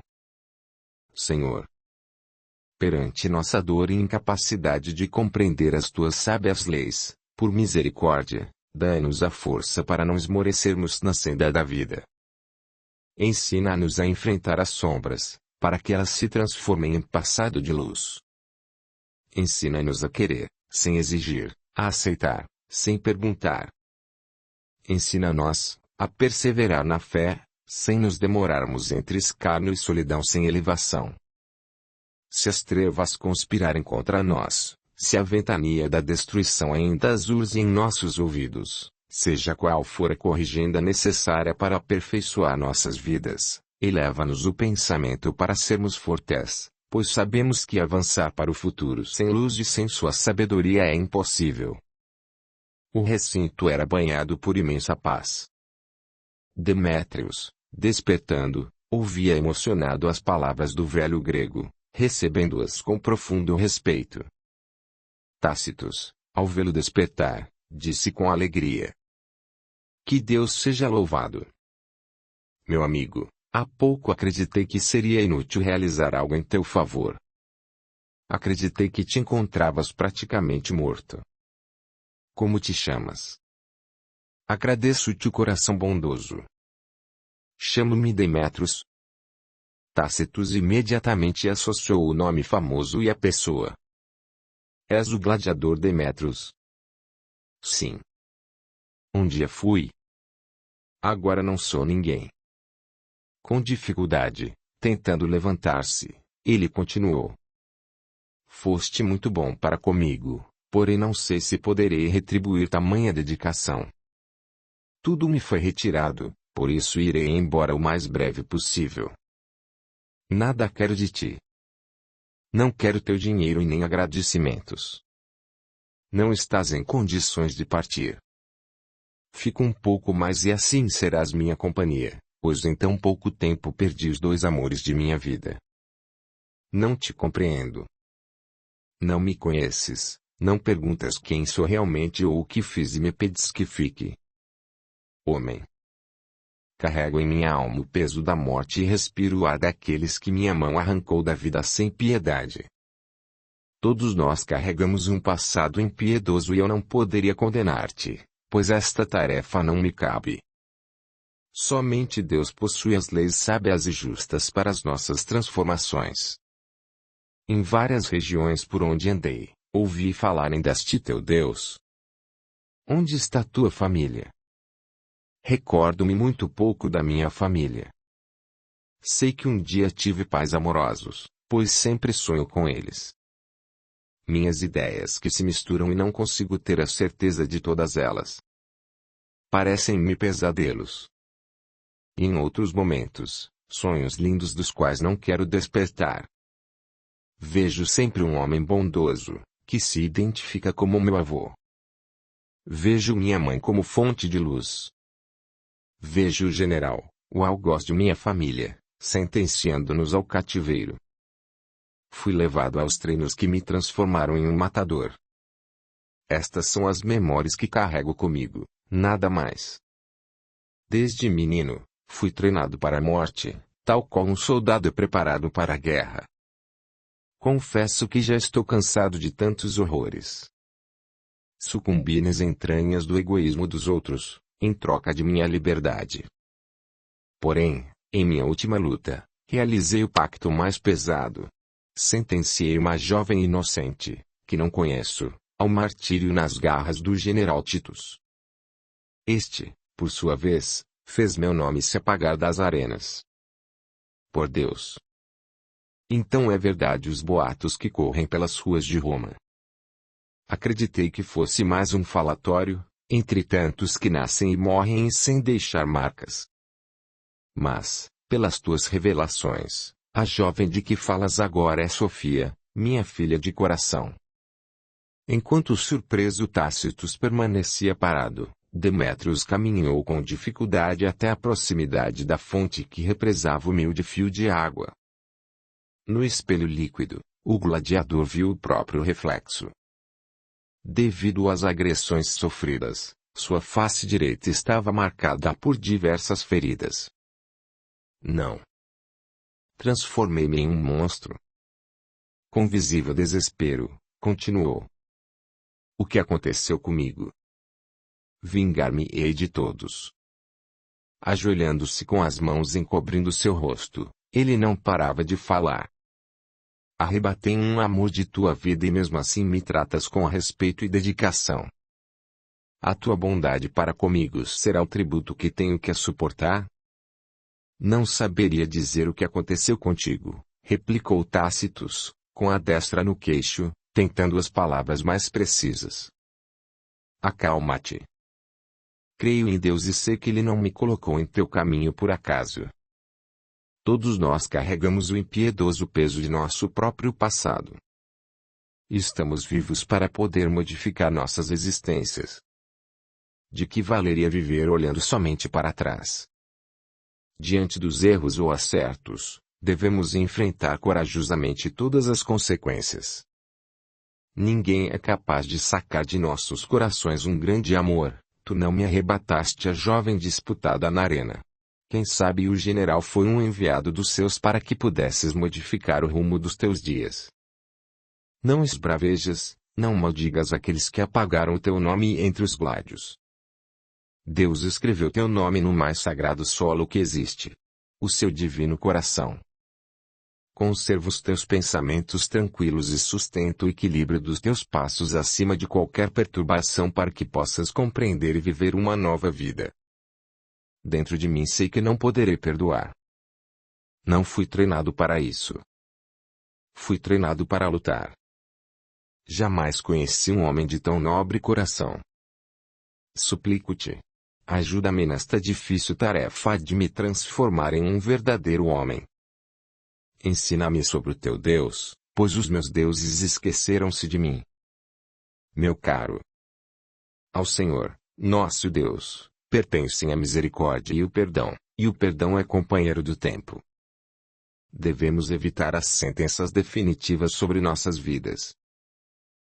Senhor, perante nossa dor e incapacidade de compreender as tuas sábias leis, por misericórdia, dai-nos a força para não esmorecermos na senda da vida. Ensina-nos a enfrentar as sombras, para que elas se transformem em passado de luz. Ensina-nos a querer, sem exigir, a aceitar, sem perguntar. Ensina-nos a perseverar na fé, sem nos demorarmos entre escárnio e solidão sem elevação. Se as trevas conspirarem contra nós, se a ventania da destruição ainda azurze em nossos ouvidos, seja qual for a corrigenda necessária para aperfeiçoar nossas vidas, eleva-nos o pensamento para sermos fortes, pois sabemos que avançar para o futuro sem luz e sem sua sabedoria é impossível. O recinto era banhado por imensa paz. Demétrios, despertando, ouvia emocionado as palavras do velho grego, recebendo-as com profundo respeito. Tácitos, ao vê-lo despertar, disse com alegria: Que Deus seja louvado. Meu amigo, há pouco acreditei que seria inútil realizar algo em teu favor. Acreditei que te encontravas praticamente morto. Como te chamas? Agradeço-te o coração bondoso. Chamo-me Demétrios. Tácitos imediatamente associou o nome famoso e a pessoa. És o gladiador Demétrios? Sim. Um dia fui. Agora não sou ninguém. Com dificuldade, tentando levantar-se, ele continuou. Foste muito bom para comigo, porém não sei se poderei retribuir tamanha dedicação. Tudo me foi retirado, por isso irei embora o mais breve possível. Nada quero de ti. Não quero teu dinheiro e nem agradecimentos. Não estás em condições de partir. Fico um pouco mais e assim serás minha companhia, pois em tão pouco tempo perdi os dois amores de minha vida. Não te compreendo. Não me conheces, não perguntas quem sou realmente ou o que fiz e me pedes que fique. Homem. Carrego em minha alma o peso da morte e respiro o ar daqueles que minha mão arrancou da vida sem piedade. Todos nós carregamos um passado impiedoso e eu não poderia condenar-te, pois esta tarefa não me cabe. Somente Deus possui as leis sábias e justas para as nossas transformações. Em várias regiões por onde andei, ouvi falarem deste teu Deus. Onde está tua família? Recordo-me muito pouco da minha família. Sei que um dia tive pais amorosos, pois sempre sonho com eles. Minhas ideias que se misturam e não consigo ter a certeza de todas elas. Parecem-me pesadelos. E em outros momentos, sonhos lindos dos quais não quero despertar. Vejo sempre um homem bondoso, que se identifica como meu avô. Vejo minha mãe como fonte de luz. Vejo o general, o algoz de minha família, sentenciando-nos ao cativeiro. Fui levado aos treinos que me transformaram em um matador. Estas são as memórias que carrego comigo, nada mais. Desde menino, fui treinado para a morte, tal qual um soldado é preparado para a guerra. Confesso que já estou cansado de tantos horrores. Sucumbi nas entranhas do egoísmo dos outros, em troca de minha liberdade. Porém, em minha última luta, realizei o pacto mais pesado. Sentenciei uma jovem inocente, que não conheço, ao martírio nas garras do general Titus. Este, por sua vez, fez meu nome se apagar das arenas. Por Deus! Então é verdade os boatos que correm pelas ruas de Roma. Acreditei que fosse mais um falatório, entre tantos que nascem e morrem sem deixar marcas. Mas, pelas tuas revelações, a jovem de que falas agora é Sofia, minha filha de coração. Enquanto surpreso Tácitos permanecia parado, Demétrios caminhou com dificuldade até a proximidade da fonte que represava o humilde fio de água. No espelho líquido, o gladiador viu o próprio reflexo. Devido às agressões sofridas, sua face direita estava marcada por diversas feridas. Não. Transformei-me em um monstro. Com visível desespero, continuou. O que aconteceu comigo? Vingar-me-ei de todos. Ajoelhando-se com as mãos encobrindo seu rosto, ele não parava de falar. Arrebatei um amor de tua vida e mesmo assim me tratas com respeito e dedicação. A tua bondade para comigo será o tributo que tenho que suportar? Não saberia dizer o que aconteceu contigo, replicou Tácitos, com a destra no queixo, tentando as palavras mais precisas. Acalma-te. Creio em Deus e sei que Ele não me colocou em teu caminho por acaso. Todos nós carregamos o impiedoso peso de nosso próprio passado. Estamos vivos para poder modificar nossas existências. De que valeria viver olhando somente para trás? Diante dos erros ou acertos, devemos enfrentar corajosamente todas as consequências. Ninguém é capaz de sacar de nossos corações um grande amor. Tu não me arrebataste a jovem disputada na arena. Quem sabe o general foi um enviado dos seus para que pudesses modificar o rumo dos teus dias. Não esbravejas, não maldigas aqueles que apagaram o teu nome entre os gládios. Deus escreveu teu nome no mais sagrado solo que existe. O seu divino coração. Conserva os teus pensamentos tranquilos e sustenta o equilíbrio dos teus passos acima de qualquer perturbação para que possas compreender e viver uma nova vida. Dentro de mim sei que não poderei perdoar. Não fui treinado para isso. Fui treinado para lutar. Jamais conheci um homem de tão nobre coração. Suplico-te. Ajuda-me nesta difícil tarefa de me transformar em um verdadeiro homem. Ensina-me sobre o teu Deus, pois os meus deuses esqueceram-se de mim. Meu caro. Ao Senhor, nosso Deus, pertencem a misericórdia e o perdão é companheiro do tempo. Devemos evitar as sentenças definitivas sobre nossas vidas.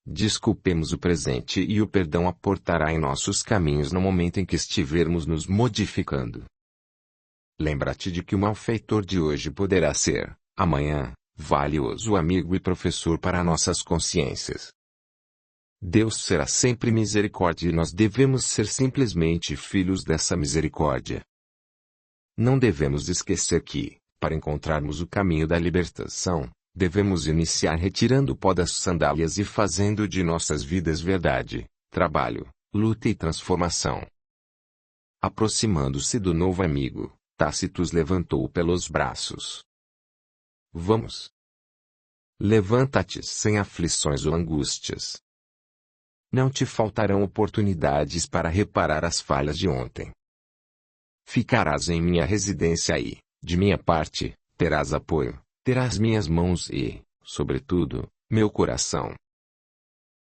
Desculpemos o presente e o perdão aportará em nossos caminhos no momento em que estivermos nos modificando. Lembra-te de que o malfeitor de hoje poderá ser, amanhã, valioso amigo e professor para nossas consciências. Deus será sempre misericórdia e nós devemos ser simplesmente filhos dessa misericórdia. Não devemos esquecer que, para encontrarmos o caminho da libertação, devemos iniciar retirando o pó das sandálias e fazendo de nossas vidas verdade, trabalho, luta e transformação. Aproximando-se do novo amigo, Tácitos levantou-o pelos braços. Vamos. Levanta-te sem aflições ou angústias. Não te faltarão oportunidades para reparar as falhas de ontem. Ficarás em minha residência e, de minha parte, terás apoio, terás minhas mãos e, sobretudo, meu coração.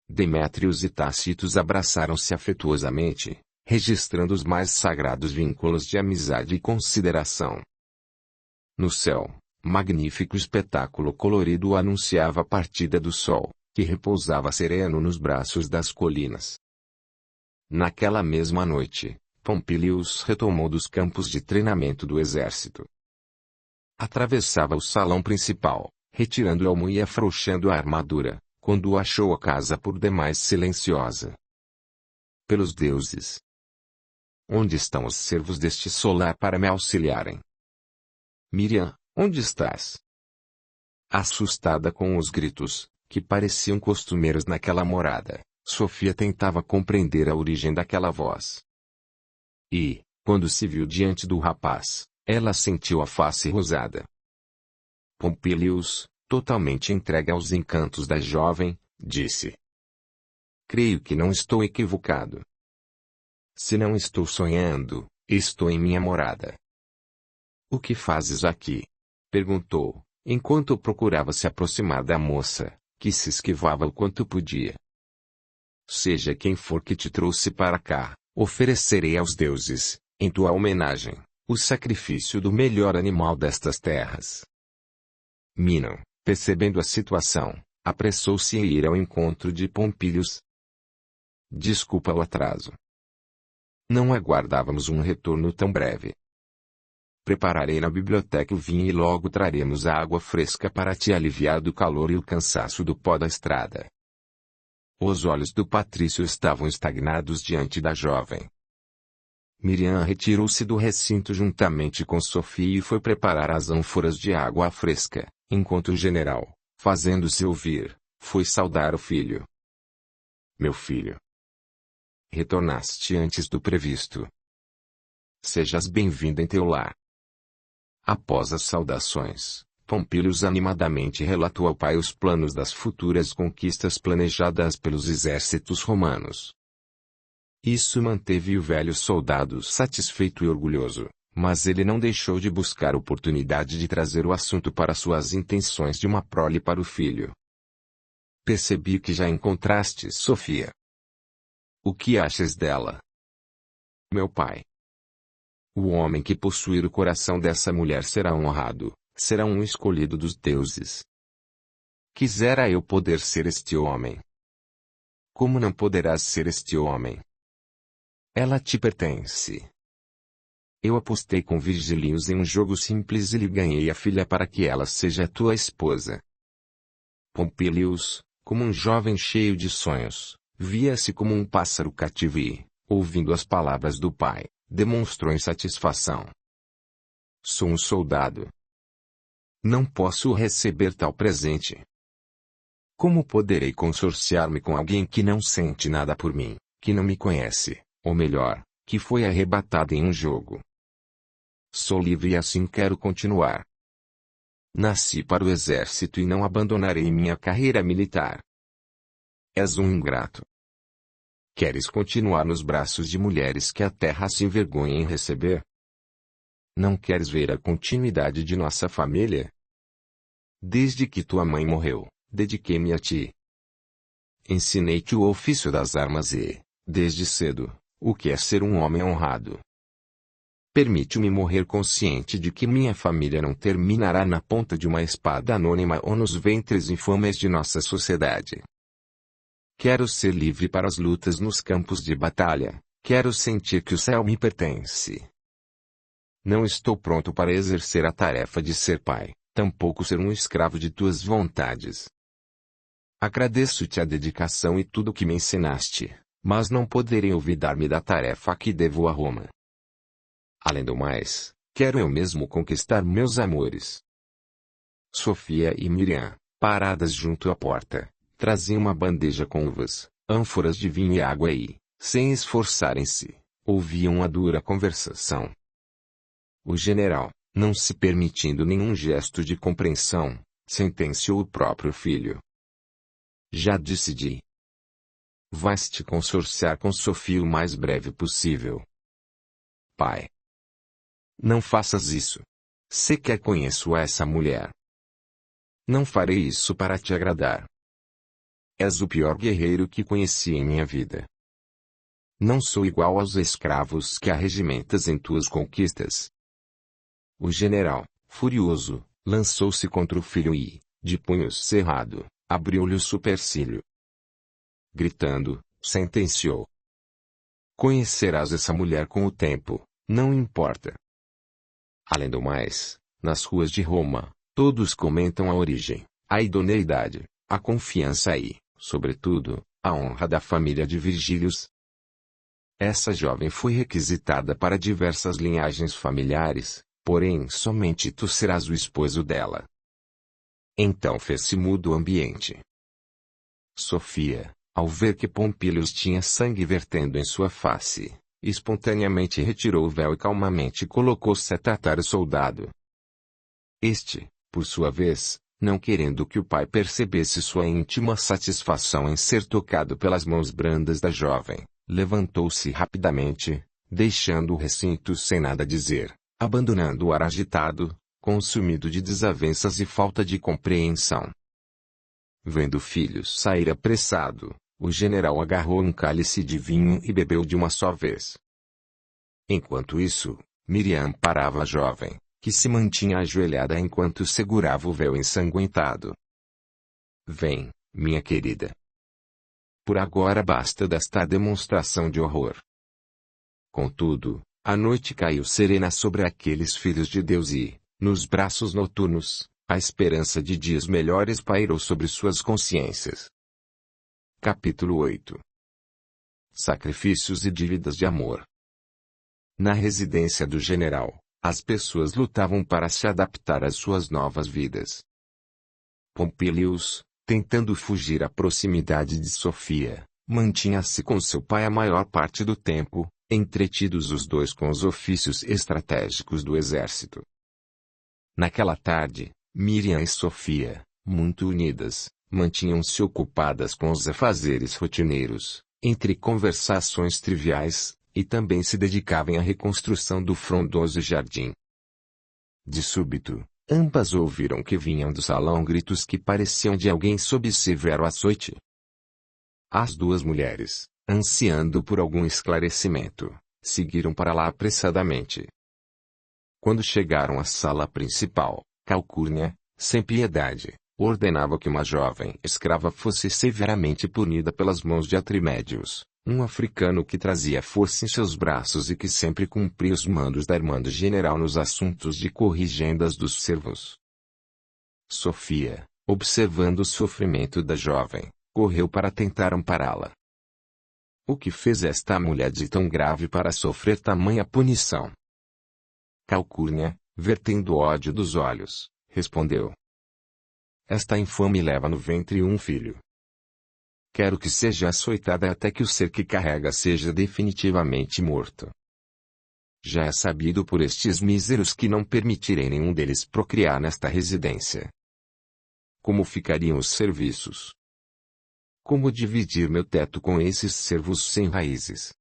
Demétrios e Tácitos abraçaram-se afetuosamente, registrando os mais sagrados vínculos de amizade e consideração. No céu, magnífico espetáculo colorido anunciava a partida do sol, que repousava sereno nos braços das colinas. Naquela mesma noite, Pompílios retomou dos campos de treinamento do exército. Atravessava o salão principal, retirando o elmo e afrouxando a armadura, quando achou a casa por demais silenciosa. Pelos deuses! Onde estão os servos deste solar para me auxiliarem? Miriam, onde estás? Assustada com os gritos, que pareciam costumeiros naquela morada, Sofia tentava compreender a origem daquela voz. E, quando se viu diante do rapaz, ela sentiu a face rosada. Pompílios, totalmente entregue aos encantos da jovem, disse: Creio que não estou equivocado. Se não estou sonhando, estou em minha morada. O que fazes aqui? Perguntou, enquanto procurava se aproximar da moça, que se esquivava o quanto podia. Seja quem for que te trouxe para cá, oferecerei aos deuses, em tua homenagem, o sacrifício do melhor animal destas terras. Minon, percebendo a situação, apressou-se a ir ao encontro de Pompílios. Desculpa o atraso. Não aguardávamos um retorno tão breve. Prepararei na biblioteca o vinho e logo traremos a água fresca para te aliviar do calor e o cansaço do pó da estrada. Os olhos do patrício estavam estagnados diante da jovem. Miriam retirou-se do recinto juntamente com Sofia e foi preparar as ânforas de água fresca, enquanto o general, fazendo-se ouvir, foi saudar o filho. Meu filho. Retornaste antes do previsto. Sejas bem-vindo em teu lar. Após as saudações, Pompílios animadamente relatou ao pai os planos das futuras conquistas planejadas pelos exércitos romanos. Isso manteve o velho soldado satisfeito e orgulhoso, mas ele não deixou de buscar oportunidade de trazer o assunto para suas intenções de uma prole para o filho. Percebi que já encontraste Sofia. O que achas dela? Meu pai. O homem que possuir o coração dessa mulher será honrado, será um escolhido dos deuses. Quisera eu poder ser este homem. Como não poderás ser este homem? Ela te pertence. Eu apostei com Virgílios em um jogo simples e lhe ganhei a filha para que ela seja tua esposa. Pompílios, como um jovem cheio de sonhos, via-se como um pássaro cativo e, ouvindo as palavras do pai, demonstrou insatisfação. Sou um soldado. Não posso receber tal presente. Como poderei consorciar-me com alguém que não sente nada por mim, que não me conhece, ou melhor, que foi arrebatado em um jogo? Sou livre e assim quero continuar. Nasci para o exército e não abandonarei minha carreira militar. És um ingrato. Queres continuar nos braços de mulheres que a terra se envergonha em receber? Não queres ver a continuidade de nossa família? Desde que tua mãe morreu, dediquei-me a ti. Ensinei-te o ofício das armas e, desde cedo, o que é ser um homem honrado. Permite-me morrer consciente de que minha família não terminará na ponta de uma espada anônima ou nos ventres infames de nossa sociedade. Quero ser livre para as lutas nos campos de batalha, quero sentir que o céu me pertence. Não estou pronto para exercer a tarefa de ser pai, tampouco ser um escravo de tuas vontades. Agradeço-te a dedicação e tudo o que me ensinaste, mas não poderei olvidar-me da tarefa que devo a Roma. Além do mais, quero eu mesmo conquistar meus amores. Sofia e Miriam, paradas junto à porta, traziam uma bandeja com uvas, ânforas de vinho e água e, sem esforçarem-se, ouviam a dura conversação. O general, não se permitindo nenhum gesto de compreensão, sentenciou o próprio filho. Já decidi. Vais te consorciar com Sofia o mais breve possível. Pai. Não faças isso. Sequer conheço essa mulher. Não farei isso para te agradar. És o pior guerreiro que conheci em minha vida. Não sou igual aos escravos que arregimentas em tuas conquistas. O general, furioso, lançou-se contra o filho e, de punho cerrado, abriu-lhe o supercílio. Gritando, sentenciou. Conhecerás essa mulher com o tempo, não importa. Além do mais, nas ruas de Roma, todos comentam a origem, a idoneidade, a confiança e, sobretudo, a honra da família de Virgílios. Essa jovem foi requisitada para diversas linhagens familiares, porém somente tu serás o esposo dela. Então fez-se mudo o ambiente. Sofia, ao ver que Pompílios tinha sangue vertendo em sua face, espontaneamente retirou o véu e calmamente colocou-se a tratar o soldado. Este, por sua vez, não querendo que o pai percebesse sua íntima satisfação em ser tocado pelas mãos brandas da jovem, levantou-se rapidamente, deixando o recinto sem nada dizer, abandonando o ar agitado, consumido de desavenças e falta de compreensão. Vendo o filho sair apressado, o general agarrou um cálice de vinho e bebeu de uma só vez. Enquanto isso, Miriam parava a jovem, que se mantinha ajoelhada enquanto segurava o véu ensanguentado. Vem, minha querida. Por agora basta desta demonstração de horror. Contudo, a noite caiu serena sobre aqueles filhos de Deus e, nos braços noturnos, a esperança de dias melhores pairou sobre suas consciências. Capítulo 8. Sacrifícios e dívidas de amor. Na residência do general, as pessoas lutavam para se adaptar às suas novas vidas. Pompílios, tentando fugir à proximidade de Sofia, mantinha-se com seu pai a maior parte do tempo, entretidos os dois com os ofícios estratégicos do exército. Naquela tarde, Miriam e Sofia, muito unidas, mantinham-se ocupadas com os afazeres rotineiros, entre conversações triviais, e também se dedicavam à reconstrução do frondoso jardim. De súbito, ambas ouviram que vinham do salão gritos que pareciam de alguém sob severo açoite. As duas mulheres, ansiando por algum esclarecimento, seguiram para lá apressadamente. Quando chegaram à sala principal, Calcurnia, sem piedade, ordenava que uma jovem escrava fosse severamente punida pelas mãos de Atrimédios, um africano que trazia força em seus braços e que sempre cumpria os mandos da irmã do general nos assuntos de corrigendas dos servos. Sofia, observando o sofrimento da jovem, correu para tentar ampará-la. O que fez esta mulher de tão grave para sofrer tamanha punição? Calcurnia, vertendo ódio dos olhos, respondeu. Esta infame leva no ventre um filho. Quero que seja açoitada até que o ser que carrega seja definitivamente morto. Já é sabido por estes míseros que não permitirei nenhum deles procriar nesta residência. Como ficariam os serviços? Como dividir meu teto com esses servos sem raízes?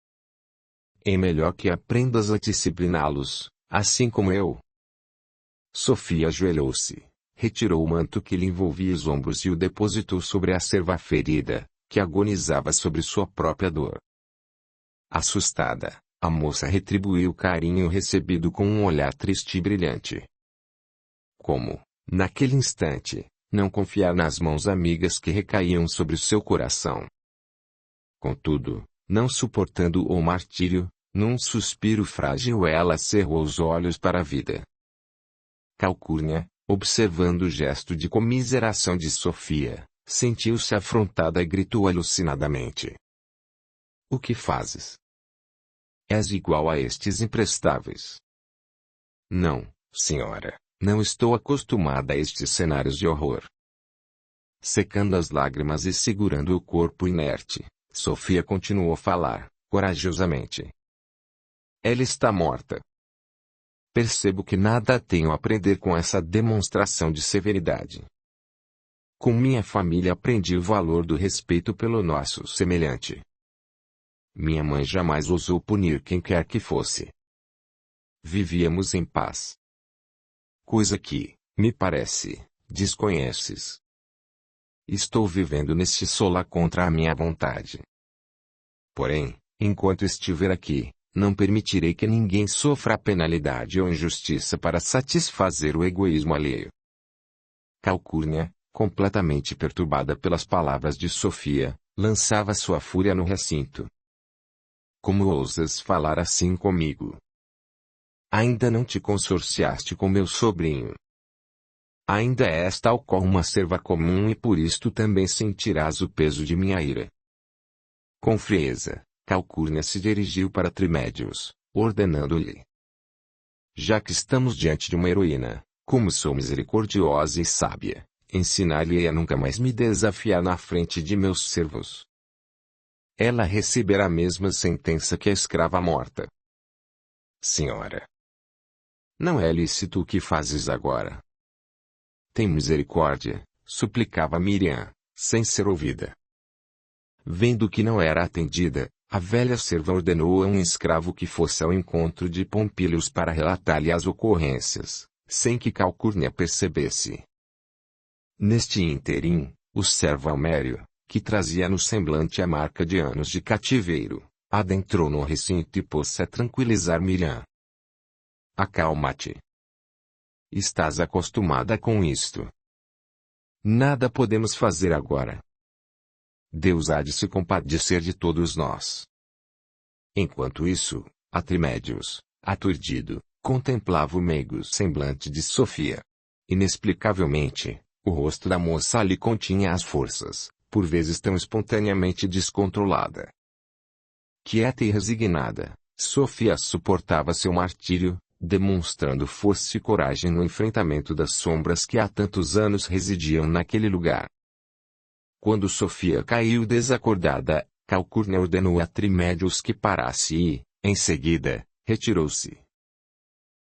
É melhor que aprendas a discipliná-los, assim como eu. Sofia ajoelhou-se, retirou o manto que lhe envolvia os ombros e o depositou sobre a serva ferida, que agonizava sobre sua própria dor. Assustada, a moça retribuiu o carinho recebido com um olhar triste e brilhante. Como, naquele instante, não confiar nas mãos amigas que recaíam sobre o seu coração? Contudo, não suportando o martírio, num suspiro frágil ela cerrou os olhos para a vida. Calcurnia, observando o gesto de comiseração de Sofia, sentiu-se afrontada e gritou alucinadamente. O que fazes? És igual a estes imprestáveis. Não, senhora, não estou acostumada a estes cenários de horror. Secando as lágrimas e segurando o corpo inerte, Sofia continuou a falar, corajosamente. Ela está morta. Percebo que nada tenho a aprender com essa demonstração de severidade. Com minha família aprendi o valor do respeito pelo nosso semelhante. Minha mãe jamais ousou punir quem quer que fosse. Vivíamos em paz. Coisa que, me parece, desconheces. Estou vivendo neste solar contra a minha vontade. Porém, enquanto estiver aqui, não permitirei que ninguém sofra penalidade ou injustiça para satisfazer o egoísmo alheio. Calcurnia, completamente perturbada pelas palavras de Sofia, lançava sua fúria no recinto. Como ousas falar assim comigo? Ainda não te consorciaste com meu sobrinho. Ainda és tal qual uma serva comum e por isto também sentirás o peso de minha ira. Com frieza, Calcurnia se dirigiu para Trimédios, ordenando-lhe. Já que estamos diante de uma heroína, como sou misericordiosa e sábia, ensinar-lhe a nunca mais me desafiar na frente de meus servos. Ela receberá a mesma sentença que a escrava morta. Senhora, não é lícito o que fazes agora. Tem misericórdia, suplicava Miriam, sem ser ouvida. Vendo que não era atendida, a velha serva ordenou a um escravo que fosse ao encontro de Pompílios para relatar-lhe as ocorrências, sem que Calcurnia percebesse. Neste ínterim, o servo Almério, que trazia no semblante a marca de anos de cativeiro, adentrou no recinto e pôs-se a tranquilizar Miriam. Acalma-te. Estás acostumada com isto. Nada podemos fazer agora. Deus há de se compadecer de todos nós. Enquanto isso, Atrimédios, aturdido, contemplava o meigo semblante de Sofia. Inexplicavelmente, o rosto da moça lhe continha as forças, por vezes tão espontaneamente descontrolada. Quieta e resignada, Sofia suportava seu martírio, demonstrando força e coragem no enfrentamento das sombras que há tantos anos residiam naquele lugar. Quando Sofia caiu desacordada, Calcurnia ordenou a Trimédios que parasse e, em seguida, retirou-se.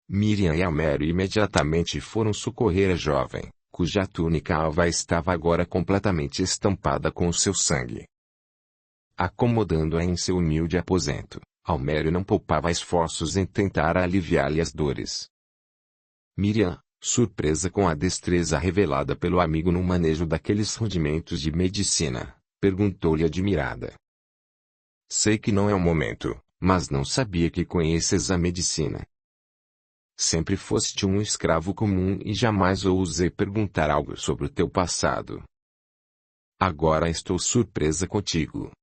Miriam e Almério imediatamente foram socorrer a jovem, cuja túnica alva estava agora completamente estampada com o seu sangue. Acomodando-a em seu humilde aposento, Almério não poupava esforços em tentar aliviar-lhe as dores. Miriam, surpresa com a destreza revelada pelo amigo no manejo daqueles rudimentos de medicina, perguntou-lhe admirada. Sei que não é o momento, mas não sabia que conheces a medicina. Sempre foste um escravo comum e jamais ousei perguntar algo sobre o teu passado. Agora estou surpresa contigo,